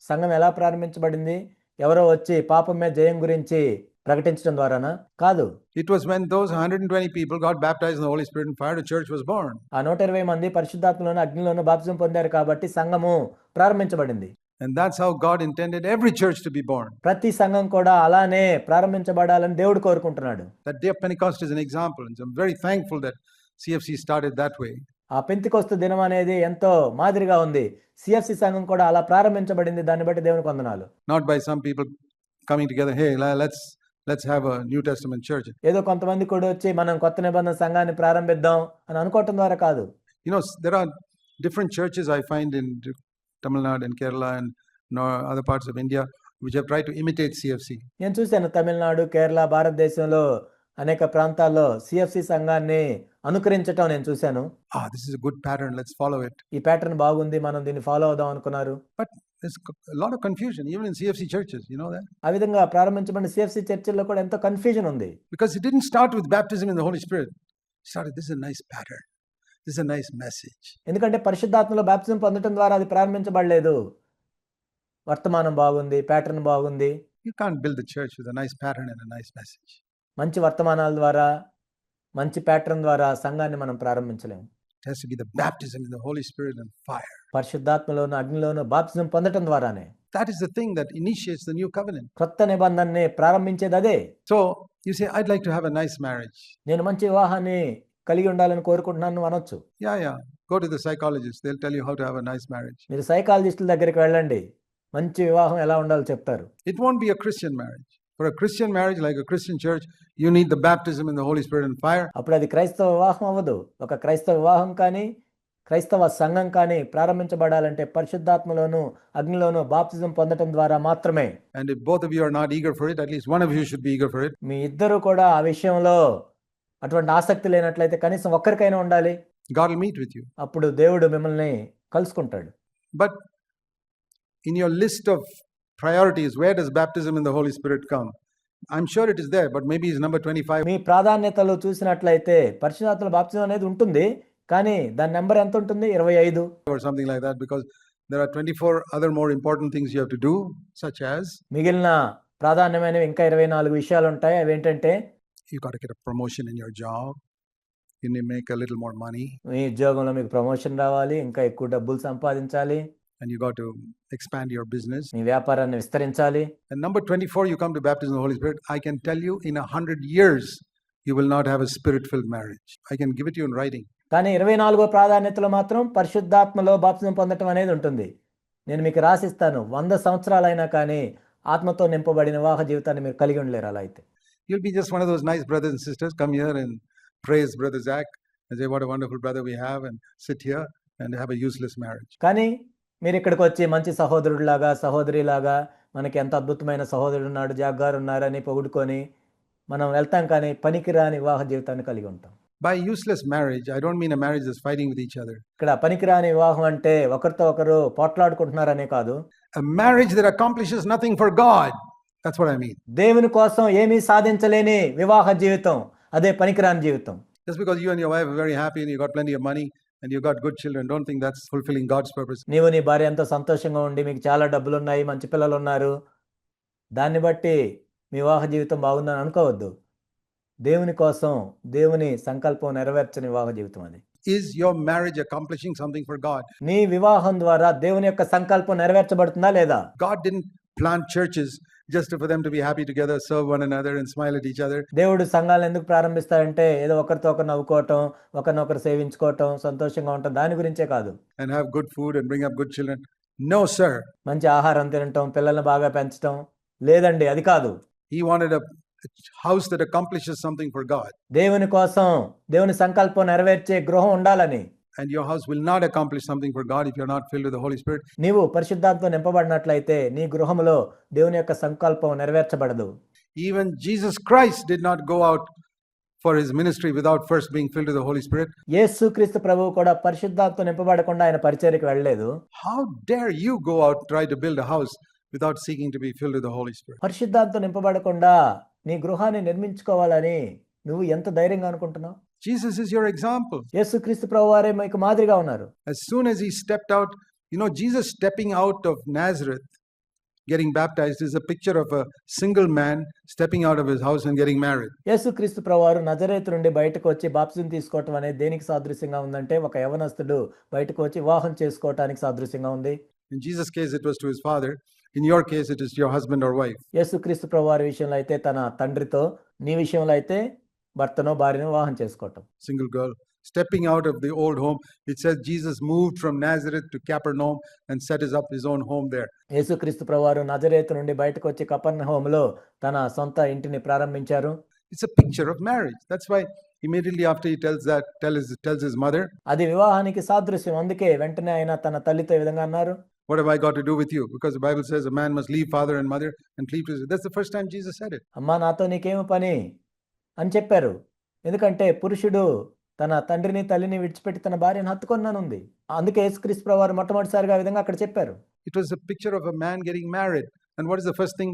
సంఘం ఎలా ప్రారంభించబడింది? ఎవరో వచ్చి పాపం మీద జయం గురించి ప్రకటించడం ద్వారానా? కాదు. It was when those 120 people got baptized in the Holy Spirit and fire, the church was born. ఆ 120 మంది పరిశుద్ధాత్మలోను అగ్నిలోను బాప్తిసం పొందారు కాబట్టి సంఘము ప్రారంభించబడింది. And that's how God intended every church to be born. ప్రతి సంఘం కూడా అలానే ప్రారంభించబడాలని దేవుడు కోరుకుంటున్నాడు. That day of Pentecost is an example, and so I'm very thankful that CFC started that way. ఆ పెంతెకోస్తు దినం అనేది ఎంతో మాదిరిగా ఉంది. సిఎఫ్సి సంఘం కూడా అలా ప్రారంభించబడింది. దాన్ని బట్టి దేవునికి వందనాలు. Not by some people coming together, hey, let's have a New Testament church. ఏదో కొంతమంది కూడా వచ్చి మనం కొత్త నిబంధన సంఘాన్ని ప్రారంభిద్దాం అని అనుకోవటం ద్వారా కాదు. You know, there are different churches I find in Tamil Nadu and Kerala and other parts of India which have tried to imitate CFC. నేను చూశాను తమిళనాడు, కేరళ, భారతదేశంలో అనేక ప్రాంతాల్లో సిఎఫ్సి సంఘాన్ని అనుకరించటం నేను చూశాను. This is a good pattern, let's follow it. ఈ ప్యాటర్న్ బాగుంది, మనం దీన్ని ఫాలో అవుదాం అనుకున్నారు. But there's a lot of confusion even in CFC churches, you know that? ఆ విధంగా ప్రారంభించబడిన సిఎఫ్సి చర్చిల్లో కూడా ఎంతో కన్ఫ్యూజన్ ఉంది. Because it didn't start with baptism in the Holy Spirit. It started, this is a nice pattern. This is a nice message. ఎందుకంటే పరిశుద్ధాత్మలో బాప్తిసం పొందడం ద్వారా అది ప్రారంభించబడలేదు. వర్తమానం బాగుంది, ప్యాటర్న్ బాగుంది. You can't build the church with a nice pattern and a nice message. మంచి వర్తమానాల ద్వారా, మంచి ప్యాటర్న్ ద్వారా సంఘాన్ని మనం ప్రారంభించలేము. It has to be the baptism in the Holy Spirit and fire. పరిశుద్ధాత్మలోను అగ్నిలోను బాప్తిసం పొందడం ద్వారానే. That is the thing that initiates the new covenant. కొత్త నిబంధనని ప్రారంభించేది అదే. So you say, I'd like to have a nice marriage. నేను మంచి వివాహాన్ని కలిగి ఉండాలని కోరుకుంటున్నాను అనొచ్చు. Yeah. Go to the psychologist. They'll tell you how to have a nice marriage. మీరు సైకాలజిస్టుల దగ్గరికి వెళ్ళండి, మంచి వివాహం ఎలా ఉండాలో చెప్తారు. It won't be a Christian marriage. For a Christian marriage, like a Christian church, you need the baptism in the Holy Spirit and fire. అప్పుడు అది క్రైస్తవ వివాహం అవ్వదు. ఒక క్రైస్తవ వివాహం కానీ క్రైస్తవ సంఘం కానీ ప్రారంభించబడాలంటే పరిశుద్ధాత్మలోను అగ్నిలోను బాప్తిజం పొందడం ద్వారా మాత్రమే. And if both of you are not eager for it, at least one of you should be eager for it. మీ ఇద్దరు కూడా ఆ విషయంలో అటువంటి ఆసక్తి లేనట్లయితే కనీసం ఒక్కరికైనా ఉండాలి. God will meet with you. అప్పుడు దేవుడు మిమ్మల్ని కలుసుకుంటాడు. But in your list of priorities, where does baptism in the Holy Spirit come? I'm sure it is there, but maybe it's number 25. మీ ప్రాధాన్యతలు చూసినట్లయితే పరిశుద్ధాత్మల బాప్తిజం అనేది ఉంటుంది, కానీ దాని నెంబర్ ఎంత ఉంటుంది? 25 or something like that, because there are 24 other more important things you have to do, such as మిగిలిన ప్రాధాన్యమైనవి ఇంకా 24 విషయాలు ఉంటాయి. అవేంటంటే you got to get a promotion in your job, you need to make a little more money, మీ ఉద్యోగంలో మీకు ప్రమోషన్ రావాలి, ఇంకా ఎక్కువ డబ్బులు సంపాదించాలి, and you got to expand your business. మీ వ్యాపారాన్ని విస్తరించాలి. And number 24, you come to baptism in the Holy Spirit. I can tell you, in 100 years, you will not have a spirit-filled marriage. I can give it to you in writing. కానీ 24వ ప్రాధాన్యతలో మాత్రం పరిశుద్ధాత్మలో బాప్తిజం పొందటం అనేది ఉంటుంది. నేను మీకు రాసిస్తాను, 100 సంవత్సరాలైనా కానీ ఆత్మతో నింపబడిన వివాహ జీవితాన్ని మీరు కలిగి ఉండలేరు. అలా అయితే You'll be just one of those nice brothers and sisters, come here and praise Brother Zach and say, what a wonderful brother we have, and sit here and have a useless marriage. కానీ మీరు ఇక్కడికి వచ్చి మంచి సహోదరుడిలాగా సహోదరిలాగా మనకి ఎంత అద్భుతమైన సహోదరుడు ఉన్నాడు, జాగ్ గారు ఉన్నారని పొగుడుకొని మనం వెళ్తాం, కానీ పనికిరాని వివాహ జీవితాన్ని కలిగి ఉంటాం. By useless marriage, I don't mean a marriage that's fighting with each other. ఇక్కడ పనికిరాని వివాహం అంటే ఒకరితో ఒకరు పోట్లాడుకుంటున్నారనే కాదు, A marriage that accomplishes nothing for God. That's what I mean. దేవుని కోసం ఏమీ సాధించలేని వివాహ జీవితం, అదే పనికిరాని జీవితం. Just because you and your wife are very happy and you got plenty of money and you got good children, don't think that's fulfilling God's purpose. నీవు నీ భార్య ఎంతో సంతోషంగా ఉండి మీకు చాలా డబ్బులు ఉన్నాయి, మంచి పిల్లలు ఉన్నారు, దాన్ని బట్టి మీ వివాహ జీవితం బాగుందని అనుకోవద్దు. దేవుని కోసం దేవుని సంకల్పం నెరవేర్చని వివాహ జీవితం అది. Is your marriage accomplishing something for God? నీ వివాహం ద్వారా దేవుని యొక్క సంకల్పం నెరవేర్చబడుతుందా లేదా? God didn't plant churches just for them to be happy together, serve one another and smile at each other. దేవుడు సంఘాలను ఎందుకు ప్రారంభిస్తాడంటే ఏదో ఒకరితో ఒకరు నవ్వుకోవటం, ఒకరినొకరు సేవించుకోవటం, సంతోషంగా ఉండటం, దాని గురించే కాదు. And have good food and bring up good children. No, sir. మంచి ఆహారం తినటం, పిల్లల్ని బాగా పెంచటం లేదండి, అది కాదు. He wanted a house that accomplishes something for God. దేవుని కోసం దేవుని సంకల్పం నెరవేర్చే గృహం ఉండాలని. And your house will not accomplish something for God if you're not filled with the Holy Spirit. నీవు పరిశుద్ధాత్మతో నింపబడినట్లయితే నీ గృహములో దేవుని యొక్క సంకల్పం నెరవేర్చబడదు. Even Jesus Christ did not go out for his ministry without first being filled with the Holy Spirit. యేసుక్రీస్తు ప్రభువు కూడా పరిశుద్ధాత్మతో నింపబడకుండా ఆయన పరిచర్యకు వెళ్ళలేదు. How dare you go out try to build a house without seeking to be filled with the Holy Spirit? పరిశుద్ధాత్మతో నింపబడకుండా నీ గృహాన్ని నిర్మించుకోవాలని నువ్వు ఎంత ధైర్యంగా అనుకుంటున్నావు? Jesus is your example. యేసుక్రీస్తు ప్రభువారే మీకు మాదిరిగా ఉన్నారు. As soon as he stepped out, Jesus stepping out of Nazareth, getting baptized, is a picture of a single man stepping out of his house and getting married. యేసుక్రీస్తు ప్రభువారు నజరేతు నుండి బయటకు వచ్చి బాప్తిజం తీసుకోవటం అనేది దేనికి సాదృశ్యంగా ఉందంటే ఒక యవనస్తుడు బయటకు వచ్చి వివాహం చేసుకోవటానికి సాదృశ్యంగా ఉంది. In Jesus' case, it was to his father. In your case, it is to your husband or wife. యేసుక్రీస్తు ప్రభువారి విషయంలో అయితే తన తండ్రితో, నీ విషయంలో అయితే భర్తనో భార్యను వివాహం చేసుకోవటం. Single girl stepping out of the old home. It says Jesus moved from Nazareth to Capernaum and set up his own home there. యేసుక్రీస్తు ప్రభువారు నజరేతు నుండి బయటకు వచ్చి కపెర్నహూములో తన సొంత ఇంటిని ప్రారంభించారు. It's a picture of marriage. That's why immediately after he tells his mother, అది వివాహానికి సాదృశ్యం. అందుకే వెంటనే ఆయన తన తల్లితో ఈ విధంగా అన్నారు, what have I got to do with you? Because the Bible says a man must leave father and mother and cleave to his. That's the first time Jesus said it. అమ్మా నాతో నీకేమి పని అని చెప్పారు. ఎందుకంటే పురుషుడు తన తండ్రిని తల్లిని విడిచిపెట్టి తన భార్యను హత్తుకొన్నానుంది. అందుకే యేసుక్రీస్తు ప్రభువారు మొట్టమొదటిసారిగా ఆ విధంగా అక్కడ చెప్పారు. It was a picture of a man getting married. And what is the first thing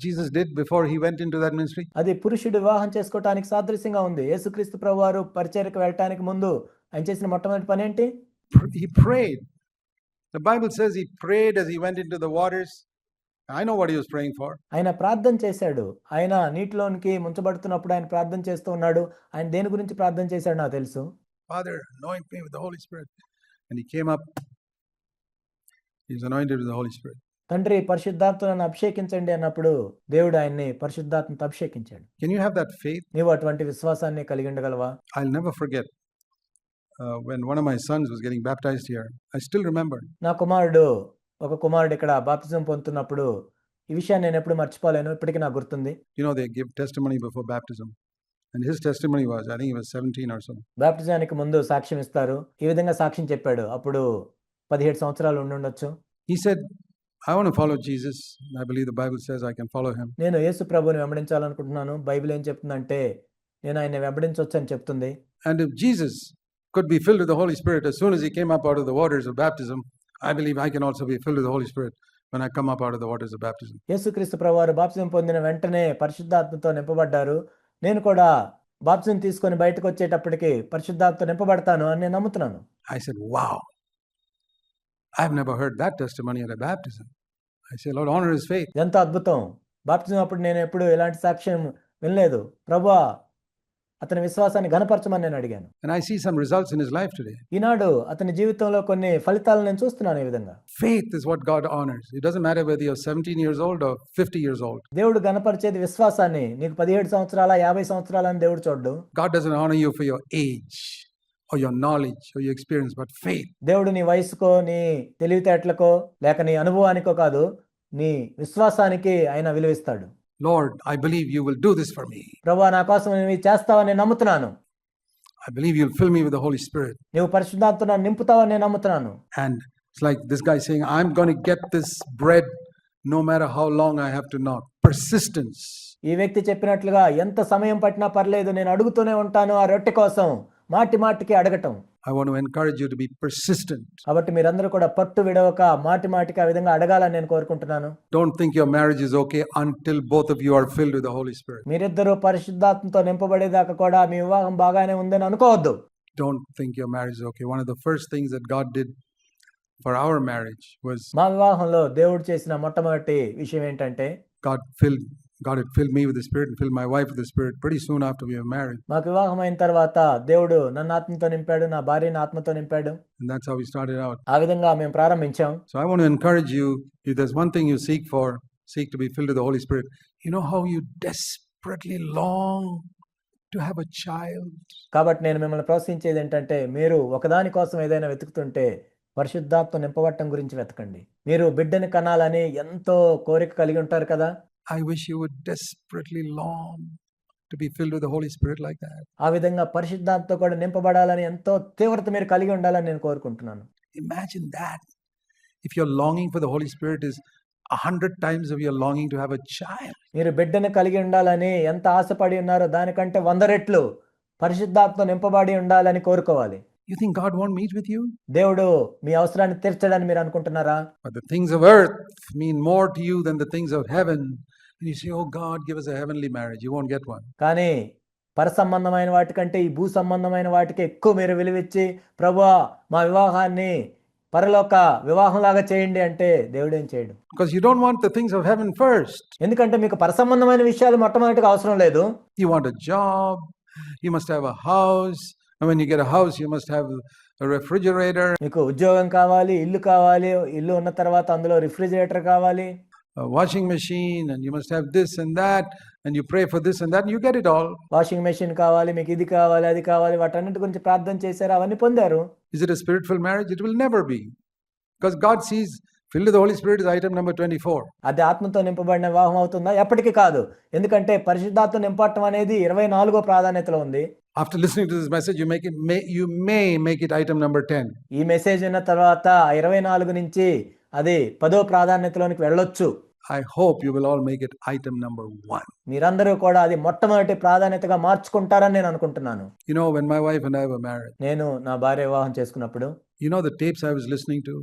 Jesus did before he went into that ministry? అది పురుషుడు వివాహం చేసుకోవటానికి సాదృశ్యంగా ఉంది. యేసుక్రీస్తు ప్రభువారు పరిచర్యకు వెళ్ళటానికి ముందు ఆయన చేసిన మొట్టమొదటి పని ఏంటి? He prayed. The Bible says he prayed as he went into the waters. I know what he was praying for. ఆయన ప్రార్థన చేశాడు. ఆయన నీటిలోనికి ముంచబడుతున్నప్పుడు ఆయన ప్రార్థన చేస్తూ ఉన్నాడు. ఆయన దేని గురించి ప్రార్థన చేశాడు నాకు తెలుసు. Father, anoint me with the Holy Spirit. And he came up. He was anointed with the Holy Spirit. తండ్రి పరిశుద్ధాత్మను అభిషేకించండి అన్నప్పుడు దేవుడు ఆయన్ని పరిశుద్ధాత్మతో అభిషేకించాడు. Can you have that faith? నీవు అటువంటి విశ్వాసాన్ని కలిగి ఉండగలవా? I'll never forget. when one of my sons was getting baptized here. I still remember. నా ఒక కుమారుడు ఇక్కడ బాప్తిజం పొందుతున్నప్పుడు ఈ విషయాన్ని నేను ఎప్పుడు మర్చిపోలేను. ఇప్పటికీ నాకు గుర్తుంది. You know, they give testimony before baptism. And his testimony was, I think he was 17 or so. బాప్తిజానికి ముందు సాక్ష్యం ఇస్తారు. ఈ విధంగా సాక్ష్యం చెప్పాడు. అప్పుడు 17 సంవత్సరాలు ఉండుండొచ్చు. He said, I want to follow Jesus. I believe the Bible says I can follow him. నేను యేసు ప్రభువుని వెంబడించాలనుకుంటున్నాను. బైబిల్ ఏం చెప్తుందంటే నేను ఆయన్ని వెంబడించవచ్చు అని చెప్తుంది. And if Jesus could be filled with the Holy Spirit as soon as he came up out of the waters of baptism, I believe I can also be filled with the Holy Spirit when I come up out of the waters of baptism. యేసుక్రీస్తు ప్రభువారు బాప్తిజం పొందిన వెంటనే పరిశుద్ధాత్మతో నింపబడ్డారు. నేను కూడా బాప్తిజం తీసుకొని బయటకు వచ్చేటప్పటికి పరిశుద్ధాత్మతో నింపబడతాను అని నేను నమ్ముతున్నాను. I said, wow. I've never heard that testimony at a baptism. I say, Lord, honor his faith. ఎంత అద్భుతం. బాప్తిజం అప్పుడు నేను ఎప్పుడు ఎలాంటి సాక్ష్యం వినలేదు. ప్రభువా అతని విశ్వాసాన్ని ఘనపరచమని నేను అడిగాను. And I see some results in his life today. ఈనాడు అతని జీవితంలో కొన్ని ఫలితాలను నేను చూస్తున్నాను. ఈ విధంగా Faith is what God honors. It doesn't matter whether you're 17 years old or 50 years old. దేవుడు ఘనపరిచేది విశ్వాసాన్ని. నీకు 17 సంవత్సరాల 50 సంవత్సరాల అని దేవుడు చూడ్డు. God doesn't honor you for your age or your knowledge or your experience, but faith. దేవుడు నీ వయసుకో, నీ తెలివితేటలకో, లేక నీ అనుభవానికో కాదు, నీ విశ్వాసానికి ఆయన విలువిస్తాడు. Lord, I believe you will do this for me. ప్రభువా నా కోసం నువ్వు చేస్తావని నేను నమ్ముతున్నాను. I believe you'll fill me with the Holy Spirit. నువ్వు పరిశుద్ధాత్మను నింపుతావని నేను నమ్ముతున్నాను. And it's like this guy saying, I'm going to get this bread no matter how long I have to knock. Persistence. ఈ వ్యక్తి చెప్పినట్లుగా ఎంత సమయం పట్టినా పర్లేదు, నేను అడుగుతూనే ఉంటాను ఆ రొట్టె కోసం. మాటి మాటికి అడగటం. I want to encourage you to be persistent. కాబట్టి మీరందరూ కూడా పట్టు విడవక మాటి మాటికి ఆ విధంగా అడగాలని నేను కోరుకుంటున్నాను. Don't think your marriage is okay until both of you are filled with the Holy Spirit. మీరిద్దరూ పరిశుద్ధాత్మతో నింపబడేదాకా కూడా మీ వివాహం బాగానే ఉందని అనుకోవద్దు. Don't think your marriage is okay. One of the first things that God did for our marriage was మా వివాహంలో దేవుడు చేసిన మొట్టమొదటి విషయం ఏంటంటే God had filled me with the Spirit and filled my wife with the Spirit pretty soon after we were married. మాకు వివాహం అయిన తర్వాత దేవుడు నన్ను ఆత్మతో నింపాడు, నా భార్యని ఆత్మతో నింపాడు. And that's how we started out. ఆ విధంగా మేము ప్రారంభించాం. So I want to encourage you, if there's one thing you seek to be filled with the Holy Spirit. You know how you desperately long to have a child. కాబట్టి నేను మిమ్మల్ని ప్రోత్సహించేది ఏంటంటే, మీరు ఒకదాని కోసం ఏదైనా వెతుకుతుంటే పరిశుద్ధాత్మ నింపబడటం గురించి వెతకండి. మీరు బిడ్డని కనాలని ఎంతో కోరిక కలిగి ఉంటారు కదా. I wish you would desperately long to be filled with the Holy Spirit like that. ఆ విధంగా పరిశుద్ధాత్మతో కూడా నింపబడాలని ఎంతో తీవ్రత మీరు కలిగి ఉండాలని నేను కోరుకుంటున్నాను. Imagine that. If your longing for the Holy Spirit is 100 times of your longing to have a child. మీరు బిడ్డని కలిగి ఉండాలని ఎంత ఆశపడి ఉన్నారో దానికంటే 100 రెట్లు పరిశుద్ధాత్మతో నింపబడి ఉండాలని కోరుకోవాలి. You think God won't meet with you? దేవుడు మీ అవసరాన్ని తీర్చడని మీరు అనుకుంటున్నారా? But the things of earth mean more to you than the things of heaven. And you say, oh God, give us a heavenly marriage. You won't get one. కానీ పర సంబంధమైన వాటికంటే ఈ భూ సంబంధమైన వాటికి ఎక్కువ మీరు విలువిచ్చి, ప్రభువా మా వివాహాన్ని పరలోక వివాహంలాగా చేయండి అంటే దేవుడు ఏం చేయడు. Because you don't want the things of heaven first. ఎందుకంటే మీకు పర సంబంధమైన విషయాలు మొట్టమొదటిగా అవసరం లేదు. You want a job. You must have a house. And when you get a house, you must have a refrigerator. మీకు ఉద్యోగం కావాలి, ఇల్లు కావాలి, ఇల్లు ఉన్న తర్వాత అందులో రిఫ్రిజిరేటర్ కావాలి, a washing machine, and you must have this and that, and you pray for this and that, and you get it all. Washing machine కావాలి, మీకు ఇది కావాలి, అది కావాలి, వాటన్నిటి గురించి ప్రార్థన చేశారు, అవన్నీ పొందారు. Is it a spirit-filled marriage? It will never be. Because God sees filled with the Holy Spirit is item number 24. అది ఆత్మతో నింపబడిన వివాహం అవుతుందా? ఎప్పటికీ కాదు. ఎందుకంటే పరిశుద్ధాత్మ నింపటం అనేది 24వ ప్రాధాన్యతలో ఉంది. After listening to this message, you may make it item number 10. ఈ మెసేజ్ విన్న తర్వాత 24 నుంచి అది 10వ ప్రాధాన్యతలోనికి వెళ్ళొచ్చు. I hope you will all make it item number 1. మీరందరూ కూడా అది మొట్టమొదటి ప్రాధాన్యతగా మార్చుకుంటారని నేను అనుకుంటున్నాను. You know, when my wife and I were married, నేను నా భార్య వివాహం చేసుకున్నప్పుడు, you know the tapes I was listening to?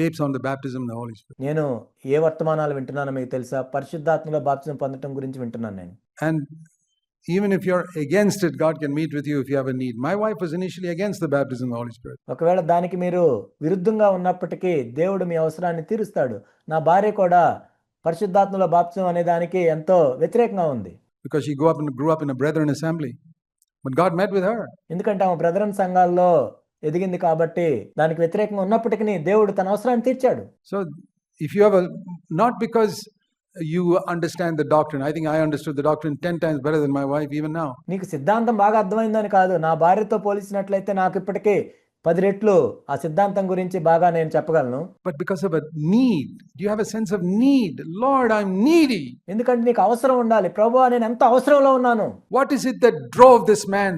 Tapes on the baptism of the Holy Spirit. నేను ఏ వర్తమానాలు వింటున్నానో మీకు తెలుసా? పరిశుద్ధాత్మలో బాప్తిజం పొందడం గురించి వింటున్నాను నేను. And even if you're against it, God can meet with you if you have a need. My wife was initially against the baptism of the Holy Spirit. ఒకవేళ దానికి మీరు విరుద్ధంగా ఉన్నప్పటికీ దేవుడు మీ అవసరాన్ని తీరుస్తాడు. నా భార్య కూడా పరిశుద్ధాత్మలో బాప్తిజం అనే దానికి ఎంతో వ్యతిరేకంగా ఉంది. Because she grew up in a brethren assembly. But God met with her. ఎందుకంటే ఆమె బ్రదరన్ సంఘాల్లో ఎదిగింది కాబట్టి దానికి వ్యతిరేకంగా ఉన్నప్పటికీ దేవుడు తన అవసరాన్ని తీర్చాడు. So if you have not because you understand the doctrine. I think I understood the doctrine 10 times better than my wife even now. నీకు సిద్ధాంతం బాగా అర్థమైందని కాదు, నా భార్యతో పోల్చినట్లయితే నాకు ఇప్పటికీ 10 రెట్లు ఆ సిద్ధాంతం గురించి బాగా నేను చెప్పగలను. But because of a need, do you have a sense of need? Lord, I'm needy. ఎందుకంటే నీకు అవసరం ఉండాలి. ప్రభువా, నేను ఎంత అవసరంలో ఉన్నాను. What is it that drove this man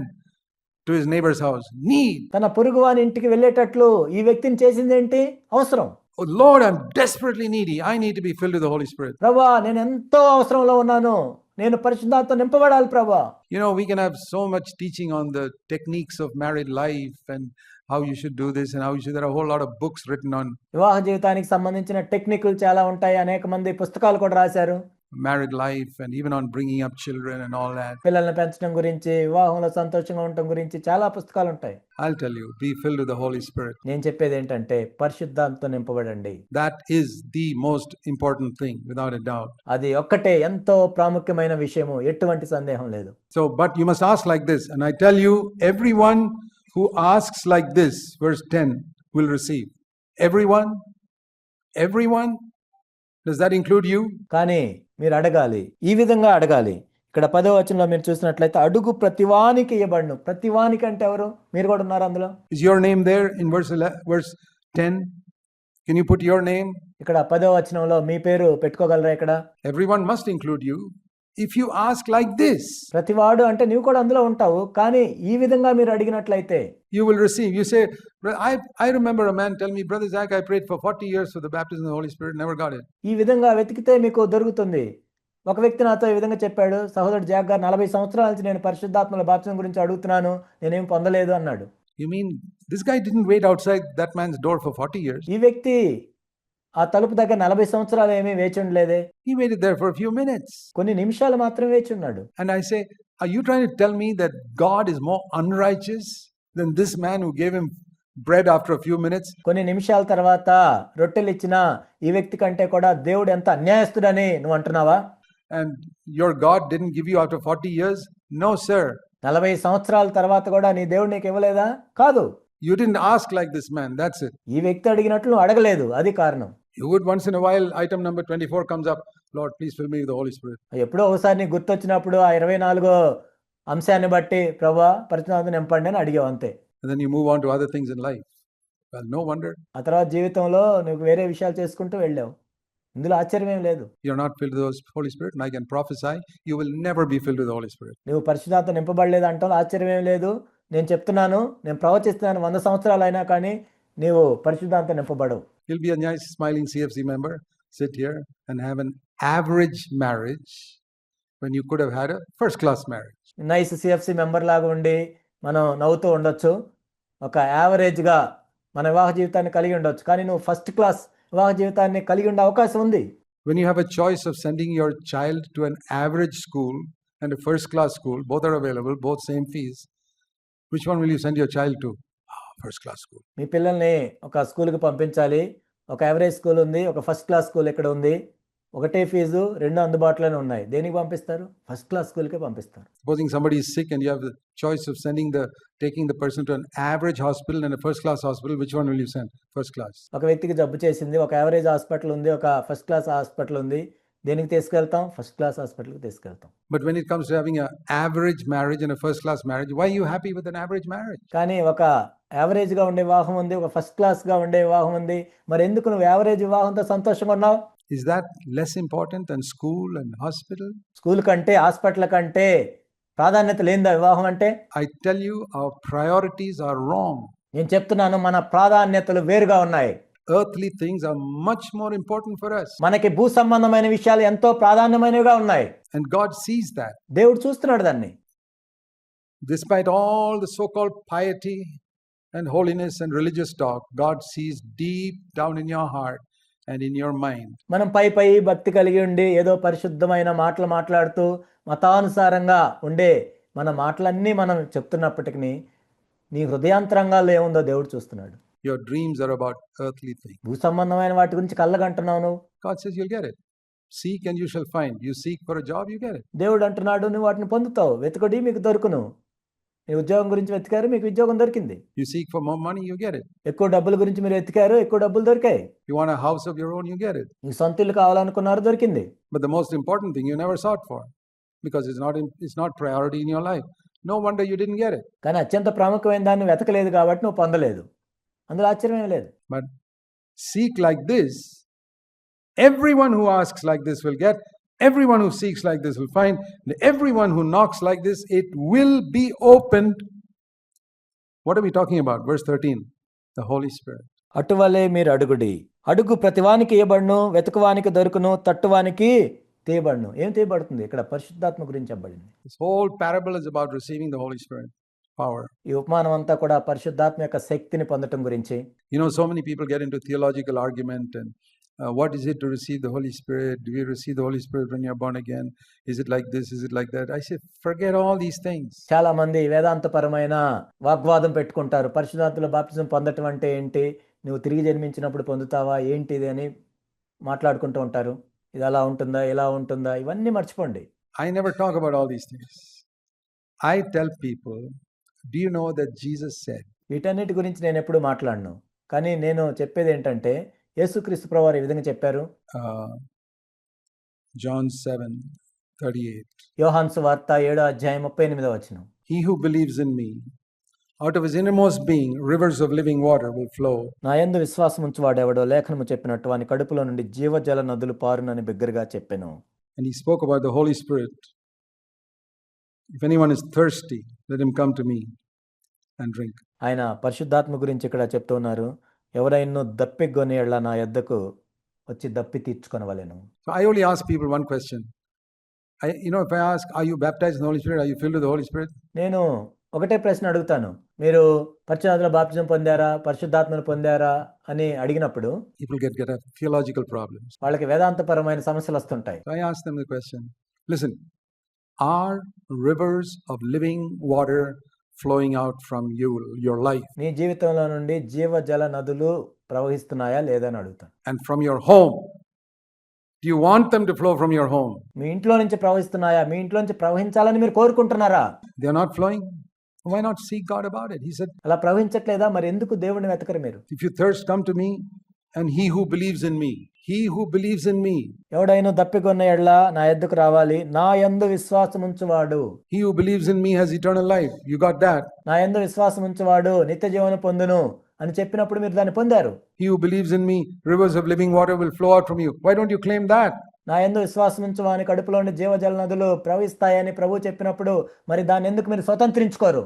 to his neighbor's house? Need. తన పొరుగువాని ఇంటికి వెళ్ళేటట్లు ఈ వ్యక్తిని చేసింది ఏంటి? అవసరం. Oh Lord, I'm desperately needy. I need to be filled with the Holy Spirit. ప్రభువా, నేను ఎంతో అవసరంలో ఉన్నాను. నేను పరిశుద్ధాత్మతో నింపబడాలి ప్రభువా. You know, we can have so much teaching on the techniques of married life and how you should do this and how you should. There are a whole lot of books written on వివాహ జీవితానికి సంబంధించిన టెక్నిక్లు చాలా ఉంటాయి. అనేక మంది పుస్తకాలు కూడా రాశారు. married life and even on bringing up children and all that. పిల్లల్ని పెంచడం గురించి, వివాహంలో సంతోషంగా ఉండటం గురించి చాలా పుస్తకాలు ఉంటాయి. I'll tell you, be filled with the Holy Spirit. నేను చెప్పేది ఏంటంటే పరిశుద్ధాత్మతో నింపబడండి. That is the most important thing, without a doubt. అది ఒక్కటే ఎంతో ప్రాముఖ్యమైన విషయము, ఎటువంటి సందేహం లేదు. So, but you must ask like this, and I tell you, everyone who asks like this, verse 10, will receive. Everyone. Does that include you? కానీ మీరు అడగాలి, ఈ విధంగా అడగాలి. ఇక్కడ 10వ వచనంలో మీరు చూసినట్లయితే అడుగు ప్రతివానికి ఇవ్వబడును. ప్రతివానికి అంటే ఎవరు? మీరు కూడా ఉన్నారు అందులో. Is your name there in verse 10? Can you put your name? ఇక్కడ 10వ వచనంలో మీ పేరు పెట్టుకోగలరా? ఇక్కడ Everyone must include you. If you ask like this, ప్రతివాడు అంటే నీవు కూడా అందులో ఉంటావు. కానీ ఈ విధంగా మీరు అడిగినట్లయితే you will receive. You say, I remember a man tell me, Brother Zach, I prayed for 40 years for the baptism of the Holy Spirit, never got it. ఈ విధంగా వెతికితే మీకు దొరుకుతుంది. ఒక వ్యక్తి నాతో ఈ విధంగా చెప్పాడు, సహోదరుడు జాక్ గారు 40 సంవత్సరాల నుంచి నేను పరిశుద్ధాత్మల బాప్తిసం గురించి అడుగుతున్నాను, నేనేం పొందలేదు అన్నాడు. You mean this guy didn't wait outside that man's door for 40 years? ఈ వ్యక్తి ఆ తలుపు దగ్గర 40 సంవత్సరాలు ఏమీ వేచి ఉండలేదే. He waited there for a few minutes. కొన్ని నిమిషాలు మాత్రమే వేచి ఉన్నాడు. And I say, are you trying to tell me that God is more unrighteous than this man who gave him bread after a few minutes? కొన్ని నిమిషాల తర్వాత రొట్టెలు ఇచ్చిన ఈ వ్యక్తి కంటే కూడా దేవుడు ఎంత అన్యాయస్తుడని నువ్వు అంటున్నావా? And your God didn't give you after 40 years? No, sir. 40 సంవత్సరాల తర్వాత కూడా నీ దేవుడు నీకు ఇవ్వలేదా? కాదు. You didn't ask like this man. That's it. ఈ వ్యక్తి అడిగినట్లు నువ్వు అడగలేదు, అది కారణం. You would once in a while, item number 24 comes up, Lord, please fill me with the Holy Spirit. ఎప్పుడో ఒకసారి నీకు గుర్తొచ్చినప్పుడు ఆ 24వ అంశాన్ని బట్టి ప్రభువా పరిశుద్ధాత్మను నింపండి అని అడిగావు అంతే. And then you move on to other things in life. Well, no wonder ఆ తర్వాత జీవితంలో నువ్వు వేరే విషయాలు చేసుకుంటూ వెళ్ళావు. ఇందులో ఆశ్చర్యం ఏం లేదు. you're not filled with the Holy Spirit, and I can prophesy, you will never be filled with the Holy Spirit. నువ్వు పరిశుద్ధాత్మ నింపబడలేదు అంటావు, ఆశ్చర్యం ఏం లేదు. నేను చెప్తున్నాను, నేను ప్రవచిస్తున్నాను, 100 సంవత్సరాలు అయినా కానీ నీవు పరిశుద్ధాత్మ నింపబడవు. You'll be a nice smiling CFC member, sit here and have an average marriage when you could have had a first class marriage. Nice CFC member లాగా ఉండి మనం నవ్వుతూ ఉండొచ్చు, ఒక యావరేజ్గా మన వివాహ జీవితాన్ని కలిగి ఉండొచ్చు. కానీ నువ్వు ఫస్ట్ క్లాస్ వివాహ జీవితాన్ని కలిగి ఉండే అవకాశం ఉంది. When you have a choice of sending your child to an average school and a first class school, both are available, both same fees, which one will you send your child to? First class school. మీ పిల్లల్ని ఒక స్కూల్కి పంపించాలి, ఒక యావరేజ్ స్కూల్ ఉంది, ఒక ఫస్ట్ క్లాస్ స్కూల్ ఇక్కడ ఉంది, ఒకటే ఫీజు, రెండు అందుబాటులోనే ఉన్నాయి. దేనికి పంపిస్తారు? ఫస్ట్ క్లాస్ స్కూల్కే పంపిస్తారు. Supposing somebody is sick and you have the choice of taking the person to an average hospital and a first class hospital, which one will you send? First class. ఒక వ్యక్తికి జబ్బు చేసింది, ఒక యావరేజ్ హాస్పిటల్ ఉంది, ఒక ఫస్ట్ క్లాస్ హాస్పిటల్ ఉంది. దేనికి తీసుకెళ్తాం? ఫస్ట్ క్లాస్ హాస్పిటల్కి తీసుకెళ్తాం. But when it comes to having an average marriage and a first class marriage, why are you happy with an average marriage? కానీ ఒక యావరేజ్గా ఉండే వివాహం ఉంది, ఒక ఫస్ట్ క్లాస్గా ఉండే వివాహం ఉంది. మరి ఎందుకు నువ్వు యావరేజ్ వివాహంతో సంతోషంగా ఉన్నావు? Is that less important than school and hospital? School కంటే హాస్పిటల్ కంటే ప్రాధాన్యత లేనిదా వివాహం అంటే? I tell you, our priorities are wrong. నేను చెప్తున్నాను, మన ప్రాధాన్యతలు వేరుగా ఉన్నాయి. Earthly things are much more important for us. మనకి భూ సంబంధమైన విషయాలు ఎంతో ప్రాధాన్యమైనవిగా ఉన్నాయి. And God sees that. దేవుడు చూస్తున్నాడు దాన్ని. Despite all the so-called piety and holiness and religious talk, God sees deep down in your heart and in your mind. మనం పై భక్తి కలిగి ఉండి ఏదో పరిశుద్ధమైన మాటలు మాట్లాడుతూ మతానుసారంగా ఉండే మన మాటలన్నీ మనం చెప్తున్నప్పటికీ నీ హృదయాంతరంగాల్లో ఏముందో దేవుడు చూస్తున్నాడు. Your dreams are about earthly things. భూ సంబంధమైన వాటి గురించి కళ్ళగంటున్నావు నువ్వు. God says you'll get it. Seek and you shall find. You seek for a job, you get it. దేవుడు అంటున్నాడు, నువ్వు వాటిని పొందుతావు, వెతుకుడి మీకు దొరుకును. మీరు ఉద్యోగం గురించి వెతికారు, మీకు ఉద్యోగం దొరికింది. You seek for more money, you get it. ఎక్కువ డబ్బుల గురించి మీరు వెతికారు, ఎక్కువ డబ్బులు దొరికాయి. You want a house of your own, you get it. మీకు సొంత ఇల్లు కావాలనుకున్నారు, దొరికింది. But the most important thing you never sought for, because it's not priority in your life. No wonder you didn't get it. కానీ అత్యంత ప్రాముఖ్యమైన దాన్ని వెతకలేదు కాబట్టి నువ్వు పొందలేదు. అందులో ఆశ్చర్యం లేదు. But seek like this. Everyone who asks like this will get. Everyone who seeks like this will find. And everyone who knocks like this, it will be opened. What are we talking about? Verse 13. The Holy Spirit. అటువలే మీరు అడుగుడి. అడుగు ప్రతివానికి ఇయ్యబడును, వెతుకువానికి దొరుకును, తట్టువానికి తీయబడును. ఏం తీయబడుతుంది? ఇక్కడ పరిశుద్ధాత్మ గురించి చెప్పబడింది. This whole parable is about receiving the Holy Spirit power. ఈ ఉపమానం అంతా కూడా పరిశుద్ధాత్మ యొక్క శక్తిని పొందటం గురించి. You know, so many people get into theological argument and what is it to receive the Holy Spirit? Do you receive the Holy Spirit when you're born again? Is it like this? Is it like that? I say, forget all these things. చాలా మంది వేదాంతపరమైన వాగ్వాదం పెట్టుకుంటారు. పరిశుద్ధాత్మలో బాప్తిజం పొందటం అంటే ఏంటి? నువ్వు తిరిగి జన్మించినప్పుడు పొందుతావా? ఏంటిది అని మాట్లాడుకుంటూ ఉంటారు. ఇది అలా ఉంటుందా, ఇలా ఉంటుందా? ఇవన్నీ మర్చిపోండి. I never talk about all these things. I tell people, do you know that Jesus said? వీటన్నిటి గురించి నేను ఎప్పుడు మాట్లాడను. కానీ నేను చెప్పేది ఏంటంటే యేసుక్రీస్తు ప్రభువారు ఈ విధంగా చెప్పారు. John 7:38. యోహాను సువార్త 7వ అధ్యాయం 38వ వచనం. He who believes in me, out of his innermost being, rivers of living water will flow. నా యందు విశ్వాసం ఉంచువాడెవడో లేఖనము చెప్పినట్టు వాని కడుపులో నుండి జీవజల నదులు పారునని బిగ్గరగా చెప్పెను. And he spoke about the Holy Spirit. If anyone is thirsty, let him come to me and drink. ఆయన పరిశుద్ధాత్మ గురించి ఇక్కడ చెప్తున్నారు. ఎవరైనా దప్పిగొని ఎడల నా యొద్దకు వచ్చి దప్పి తీర్చుకొనవలెను. So I only ask people one question. If I ask, are you baptized in the Holy Spirit? Are you filled with the Holy Spirit? నేను ఒకటే ప్రశ్న అడుగుతాను. మీరు పరిశుద్ధాత్మలో బాప్తిజం పొందారా, పరిశుద్ధాత్మను పొందారా అని అడిగినప్పుడు People get theological problems. వాళ్ళకి వేదాంతపరమైన సమస్యలు వస్తుంటాయి. So I ask them the question. Listen, are rivers of living water flowing out from your life? నీ జీవితంలో నుండి జీవజల నదులు ప్రవహిస్తున్నాయా లేదా అని అడుగుతాను. And from your home, do you want them to flow from your home? మీ ఇంట్లో నుంచి ప్రవహిస్తున్నాయా? మీ ఇంట్లో నుంచి ప్రవహించాలని మీరు కోరుకుంటున్నారా? They are not flowing. Why not seek God about it? He said, అలా ప్రవహించట్లేదా? మరి ఎందుకు దేవుడిని వెతకరు మీరు? if you thirst, come to me, and he who believes in me, ఎవడైనా దప్పికొన్న ఎడల నా యొద్దకు రావాలి, నా యందు విశ్వాసం ఉంచువాడు. He who believes in me has eternal life. You got that? నా యందు విశ్వాసం ఉంచువాడు నిత్య జీవనం పొందును అని చెప్పినప్పుడు మీరు దాన్ని పొందారు. He who believes in me, rivers of living water will flow out from you. Why don't you claim that? నా యందు విశ్వాసం ఉంచువాని కడుపులోని జీవజల నదులు ప్రవహిస్తాయని ప్రభు చెప్పినప్పుడు మరి దాన్ని ఎందుకు మీరు స్వతంత్రించుకోరు?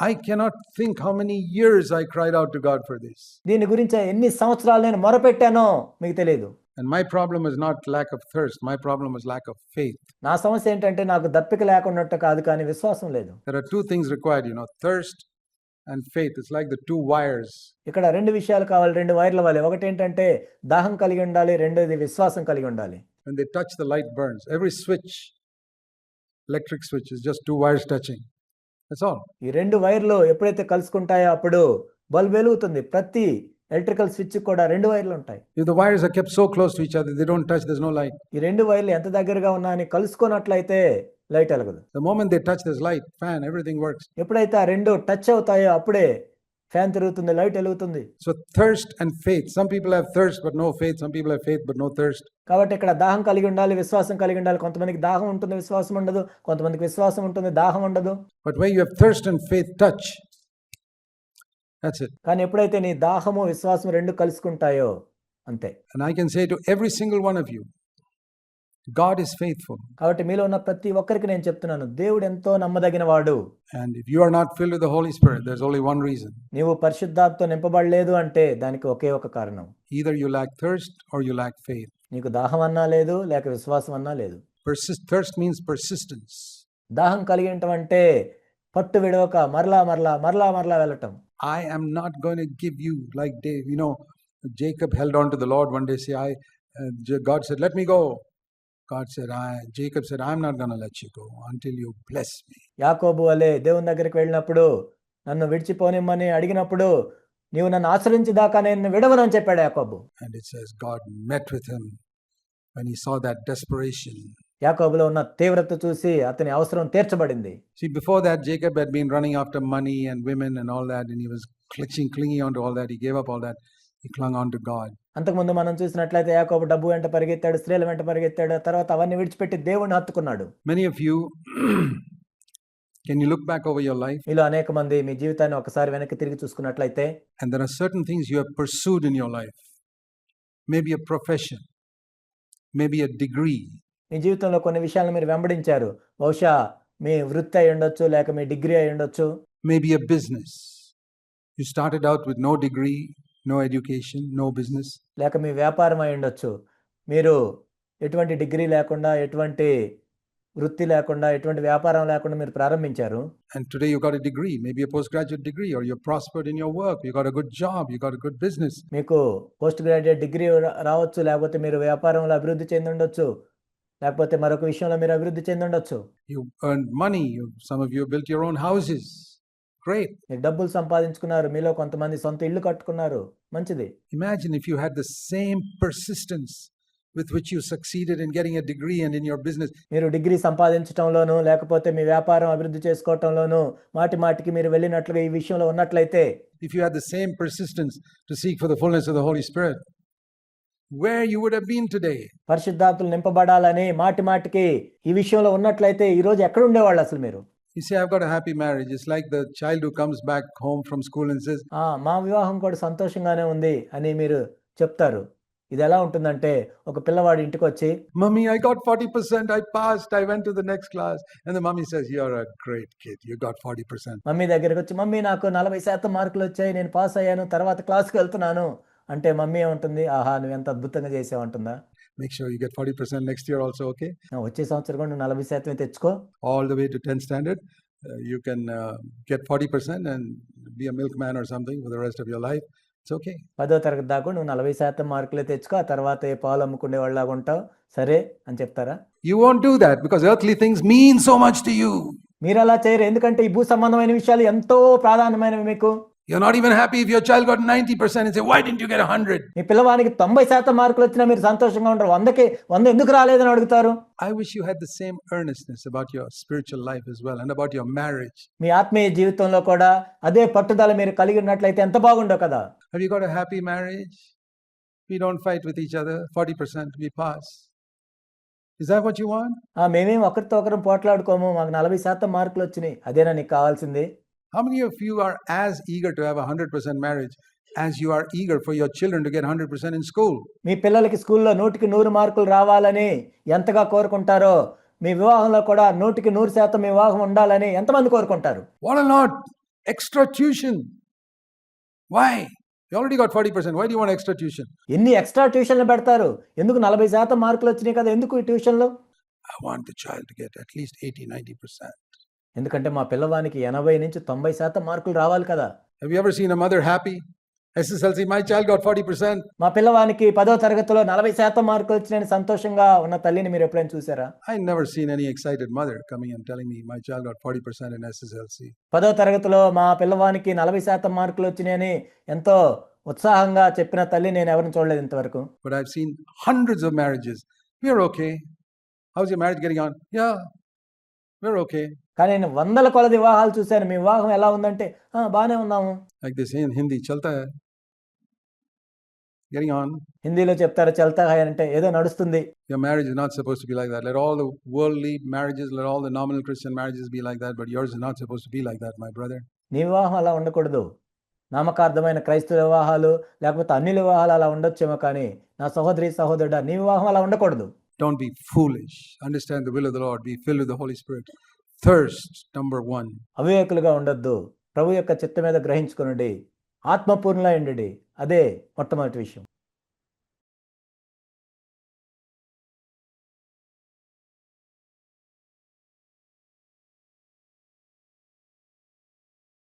I cannot think how many years I cried out to God for this. దీని గురించి ఎన్ని సంవత్సరాలు నేను మొరపెట్టానో మీకు తెలియదు. And my problem is not lack of thirst. My problem is lack of faith. నా సమస్య ఏంటంటే నాకు దప్పిక లేకున్నట్టు కాదు, కానీ విశ్వాసం లేదు. There are two things required, thirst and faith. It's like the two wires. ఇక్కడ రెండు విషయాలు కావాలి, రెండు వైర్ల వలె. ఒకటి ఏంటంటే దాహం కలిగి ఉండాలి, రెండోది విశ్వాసం కలిగి ఉండాలి. When they touch, the light burns. Every switch, electric switch, is just two wires touching. That's all. ఈ రెండు వైర్లు ఎప్పుడైతే కలుసుకుంటాయో అప్పుడు బల్బ్ వెలుగుతుంది. ప్రతి ఎలక్ట్రికల్ స్విచ్ కూడా రెండు వైర్లు ఉంటాయి. If the wires are kept so close to each other, they don't touch, there's no light. ఈ రెండు వైర్లు ఎంత దగ్గరగా ఉన్నాయని కలుసుకున్నట్లయితే light వెలగదు. The moment they touch, there's light, fan, everything works. ఎప్పుడైతే ఆ రెండు టచ్ అవుతాయో అప్పుడే ఫ్యాన్ తిరుగుతుంది, లైట్ వెలుగుతుంది. So thirst and faith. Some people have thirst but no faith. Some people have faith but no thirst. కాబట్టి ఇక్కడ దాహం కలిగి ఉండాలి, విశ్వాసం కలిగి ఉండాలి. కొంతమందికి దాహం ఉంటుంది, విశ్వాసం ఉండదు. కొంతమందికి విశ్వాసం ఉంటుంది, దాహం ఉండదు. But where you have thirst and faith touch, that's it. కానీ ఎప్పుడైతే నీ దాహము విశ్వాసం రెండు కలుసుకుంటాయో అంతే. And I can say to every single one of you, God is faithful. కాబట్టి మీలో ఉన్న ప్రతి ఒక్కరికి నేను చెప్తున్నాను, దేవుడు ఎంతో నమ్మదగిన వాడు. And if you are not filled with the Holy Spirit, there's only one reason. నీవు పరిశుద్ధాత్మతో నింపబడలేదు అంటే దానికి ఒకే ఒక కారణం. Either you lack thirst or you lack faith. నీకు దాహం అన్నా లేదు, లేక విశ్వాసం అన్నా లేదు. Thirst means persistence. దాహం కలిగి ఉండటం అంటే పట్టు విడవక మరలా మరలా మరలా మరలా వెళ్ళటం. I am not going to give you like Dave. Jacob held on to the Lord one day. God said, "Let me go." Jacob said, "I'm not going to let you go until you bless me." యాకోబు వలె దేవుని దగ్గరికి వెళ్ళినప్పుడు నన్ను విడిచిపోనిమ్మని అడిగినప్పుడు నీవు నన్ను ఆశ్రయించేదాకా నేను విడవనని చెప్పాడు యాకోబు. And it says God met with him when he saw that desperation. యాకోబులో ఉన్న తీవ్రత చూసి అతని అవసరం తీర్చబడింది. See, before that, Jacob had been running after money and women and all that, and he was clinging on to all that. He gave up all that. He clung on to God. అంతకుముందు మనం చూసినట్లయితే యాకోబు డబ్బు వెంట పరిగెత్తాడు, స్త్రీల వెంట పరిగెత్తాడు, తర్వాత అవన్నీ విడిచిపెట్టి దేవుణ్ణి హత్తుకున్నాడు. Many of you, can you look back over your life? మీలో అనేక మంది మీ జీవితాన్ని ఒకసారి వెనక్కి తిరిగి చూసుకున్నట్లయితే, And there are certain things you have pursued in your life. Maybe a profession, maybe a degree, మీ జీవితంలో కొన్ని విషయాలను మీరు వెంబడించారు. బహుశా మీ వృత్తి అయి ఉండొచ్చు, లేక మీ డిగ్రీ అయి ఉండొచ్చు, maybe a business. You started out with no degree, no education, no business. లేక మీ వ్యాపారం అయి ఉండొచ్చు. మీరు ఎటువంటి డిగ్రీ లేకుండా, ఎటువంటి వృత్తి లేకుండా, ఎటువంటి వ్యాపారం లేకుండా మీరు ప్రారంభించారు. And today you got a degree, maybe a postgraduate degree, or you're prospered in your work, you got a good job, you got a good business. మీకు పోస్ట్ గ్రాడ్యుయేట్ డిగ్రీ రావచ్చు, లేకపోతే మీరు వ్యాపారంలో అభివృద్ధి చెంది ఉండొచ్చు, లేకపోతే మరొక విషయంలో మీరు అభివృద్ధి చెంది ఉండొచ్చు. You earned money, some of you built your own houses. Great. మీరు డబ్బులు సంపాదించుకున్నారు, మీలో కొంతమంది సొంత ఇల్లు కట్టుకున్నారు, మంచిది. Imagine if you had the same persistence with which you succeeded in getting a degree and in your business. మీరు డిగ్రీ సంపాదించడంలోనూ, లేకపోతే మీ వ్యాపారం అభివృద్ధి చేసుకోవటంలోనూ మాటి మాటికి మీరు వెళ్ళినట్లుగా ఈ విషయంలో ఉన్నట్లయితే, If you had the same persistence to seek for the fullness of the Holy Spirit, where you would have been today. పరిశుద్ధాత్మలు నింపబడాలని మాటి మాటికి ఈ విషయంలో ఉన్నట్లయితే ఈ రోజు ఎక్కడ ఉండేవాళ్ళు అసలు మీరు? You say, I've got a happy marriage. It's like the child who comes back home from school and says, మా వివాహం కూడా సంతోషంగానే ఉంది అని మీరు చెప్తారు. ఇది ఎలా ఉంటుందంటే, ఒక పిల్లవాడు ఇంటికి వచ్చి, Mummy, I got 40%, I passed, I went to the next class. And the mummy says, you're a great kid, you got 40%. Mummy దగ్గరికి వచ్చి, మమ్మీ నాకు 40% మార్కులు వచ్చాయి, నేను పాస్ అయ్యాను, తర్వాత క్లాస్కి వెళ్తున్నాను అంటే మమ్మీ ఏమంటుంది? ఆహా, నువ్వు ఎంత అద్భుతంగా చేసావు అంటుందా? Make sure you get 40% next year also, okay? వచ్చే సంవత్సరం కూడా నువ్వు 40% తెచ్చుకో. All the way to 10th standard, you can get 40% and be a milkman or something for the rest of your life. It's okay. 10వ తరగతి దాకా నువ్వు 40% మార్కులే తెచ్చుకో, ఆ తర్వాత ఏ పాలు అమ్ముకునే వాళ్ళలాగా ఉంటావు, సరే అని చెప్తారా? You won't do that because earthly things mean so much to you. మీరు అలా చేయరు, ఎందుకంటే ఈ భూ సంబంధమైన విషయాలు ఎంతో ప్రాధాన్యమైనవి మీకు. You're not even happy if your child got 90% and say, why didn't you get 100? మీ పిల్లవానికి 90% మార్కులు వచ్చినా మీరు సంతోషంగా ఉంటారు. 100 ఎందుకు రాలేదని అడుగుతారు. I wish you had the same earnestness about your spiritual life as well and about your marriage. మీ ఆత్మీయ జీవితంలో కూడా అదే పట్టుదల మీరు కలిగి ఉన్నట్లయితే ఎంత బాగుండో కదా. Have you got a happy marriage? We don't fight with each other. 40% we pass. Is that what you want? మేమేం ఒకరితో ఒకరు పోట్లాడుకోము, మాకు 40% మార్కులు వచ్చినాయి, అదేనా నీకు కావాల్సింది? How many of you are as eager to have a 100% marriage as you are eager for your children to get 100% in school? మీ పిల్లలకి స్కూల్లో 100కి 100 మార్కులు రావాలని ఎంతగా కోరుకుంటారో, మీ వివాహంలో కూడా 100కి 100% మీ వివాహం ఉండాలని ఎంతమంది కోరుకుంటారు? What a lot! Extra tuition. Why? You already got 40%. Why do you want extra tuition? ఎన్ని ఎక్స్ట్రా ట్యూషన్లు పెడతారు? ఎందుకు 40% మార్కులు వచ్చినాయి కదా, ఎందుకు ఈ ట్యూషన్లు? I want the child to get at least 80-90%. ఎందుకంటే మా పిల్లవానికి 80 నుంచి 90% మార్కులు రావాలి కదా. Have you ever seen a mother happy? SSLC, my child got 40%. మా పిల్లవానికి 10వ తరగతిలో 40% మార్కులు వచ్చినాయని సంతోషంగా ఉన్న తల్లిని మీరు ఎప్పుడైనా చూసారా? I never seen any excited mother coming and telling me my child got 40% in SSLC. 10వ తరగతిలో మా పిల్లవానికి 40% మార్కులు వచ్చినాయని ఎంతో ఉత్సాహంగా చెప్పిన తల్లి నేను ఎవరిని చూడలేదు ఇంతవరకు. But I've seen hundreds of marriages. We're okay. How's your marriage getting on? Yeah, we're okay. కానీ నేను వందల కొలది వివాహాలు చూశాను. మీ వివాహం ఎలా ఉందంటే బాగానే ఉన్నాము. Like they say in Hindi, chalta hai. Getting on. హిందీలో చెప్తారు చల్తా హై అంటే ఏదో నడుస్తుంది. Your marriage is not supposed to be like that. Let all the worldly marriages, let all the nominal Christian marriages be like that, but yours is not supposed to be like that, my brother. నీ వివాహం అలా ఉండకూడదు. నామకార్థమైన క్రైస్తవ వివాహాలు లేకపోతే అన్ని వివాహాలు అలా ఉండొచ్చేమో, కానీ నా సహోదరి సహోదరుడా, నీ వివాహం అలా ఉండకూడదు. Don't be foolish. Understand the will of the Lord. Be filled with the Holy Spirit. Thirst, number 1. అవివేకులుగా ఉండొద్దు. ప్రభు యొక్క చిత్తం మీద గ్రహించుకొనుడి. ఆత్మపూర్ణులై ఉండుడి. అదే మొట్టమొదటి విషయం.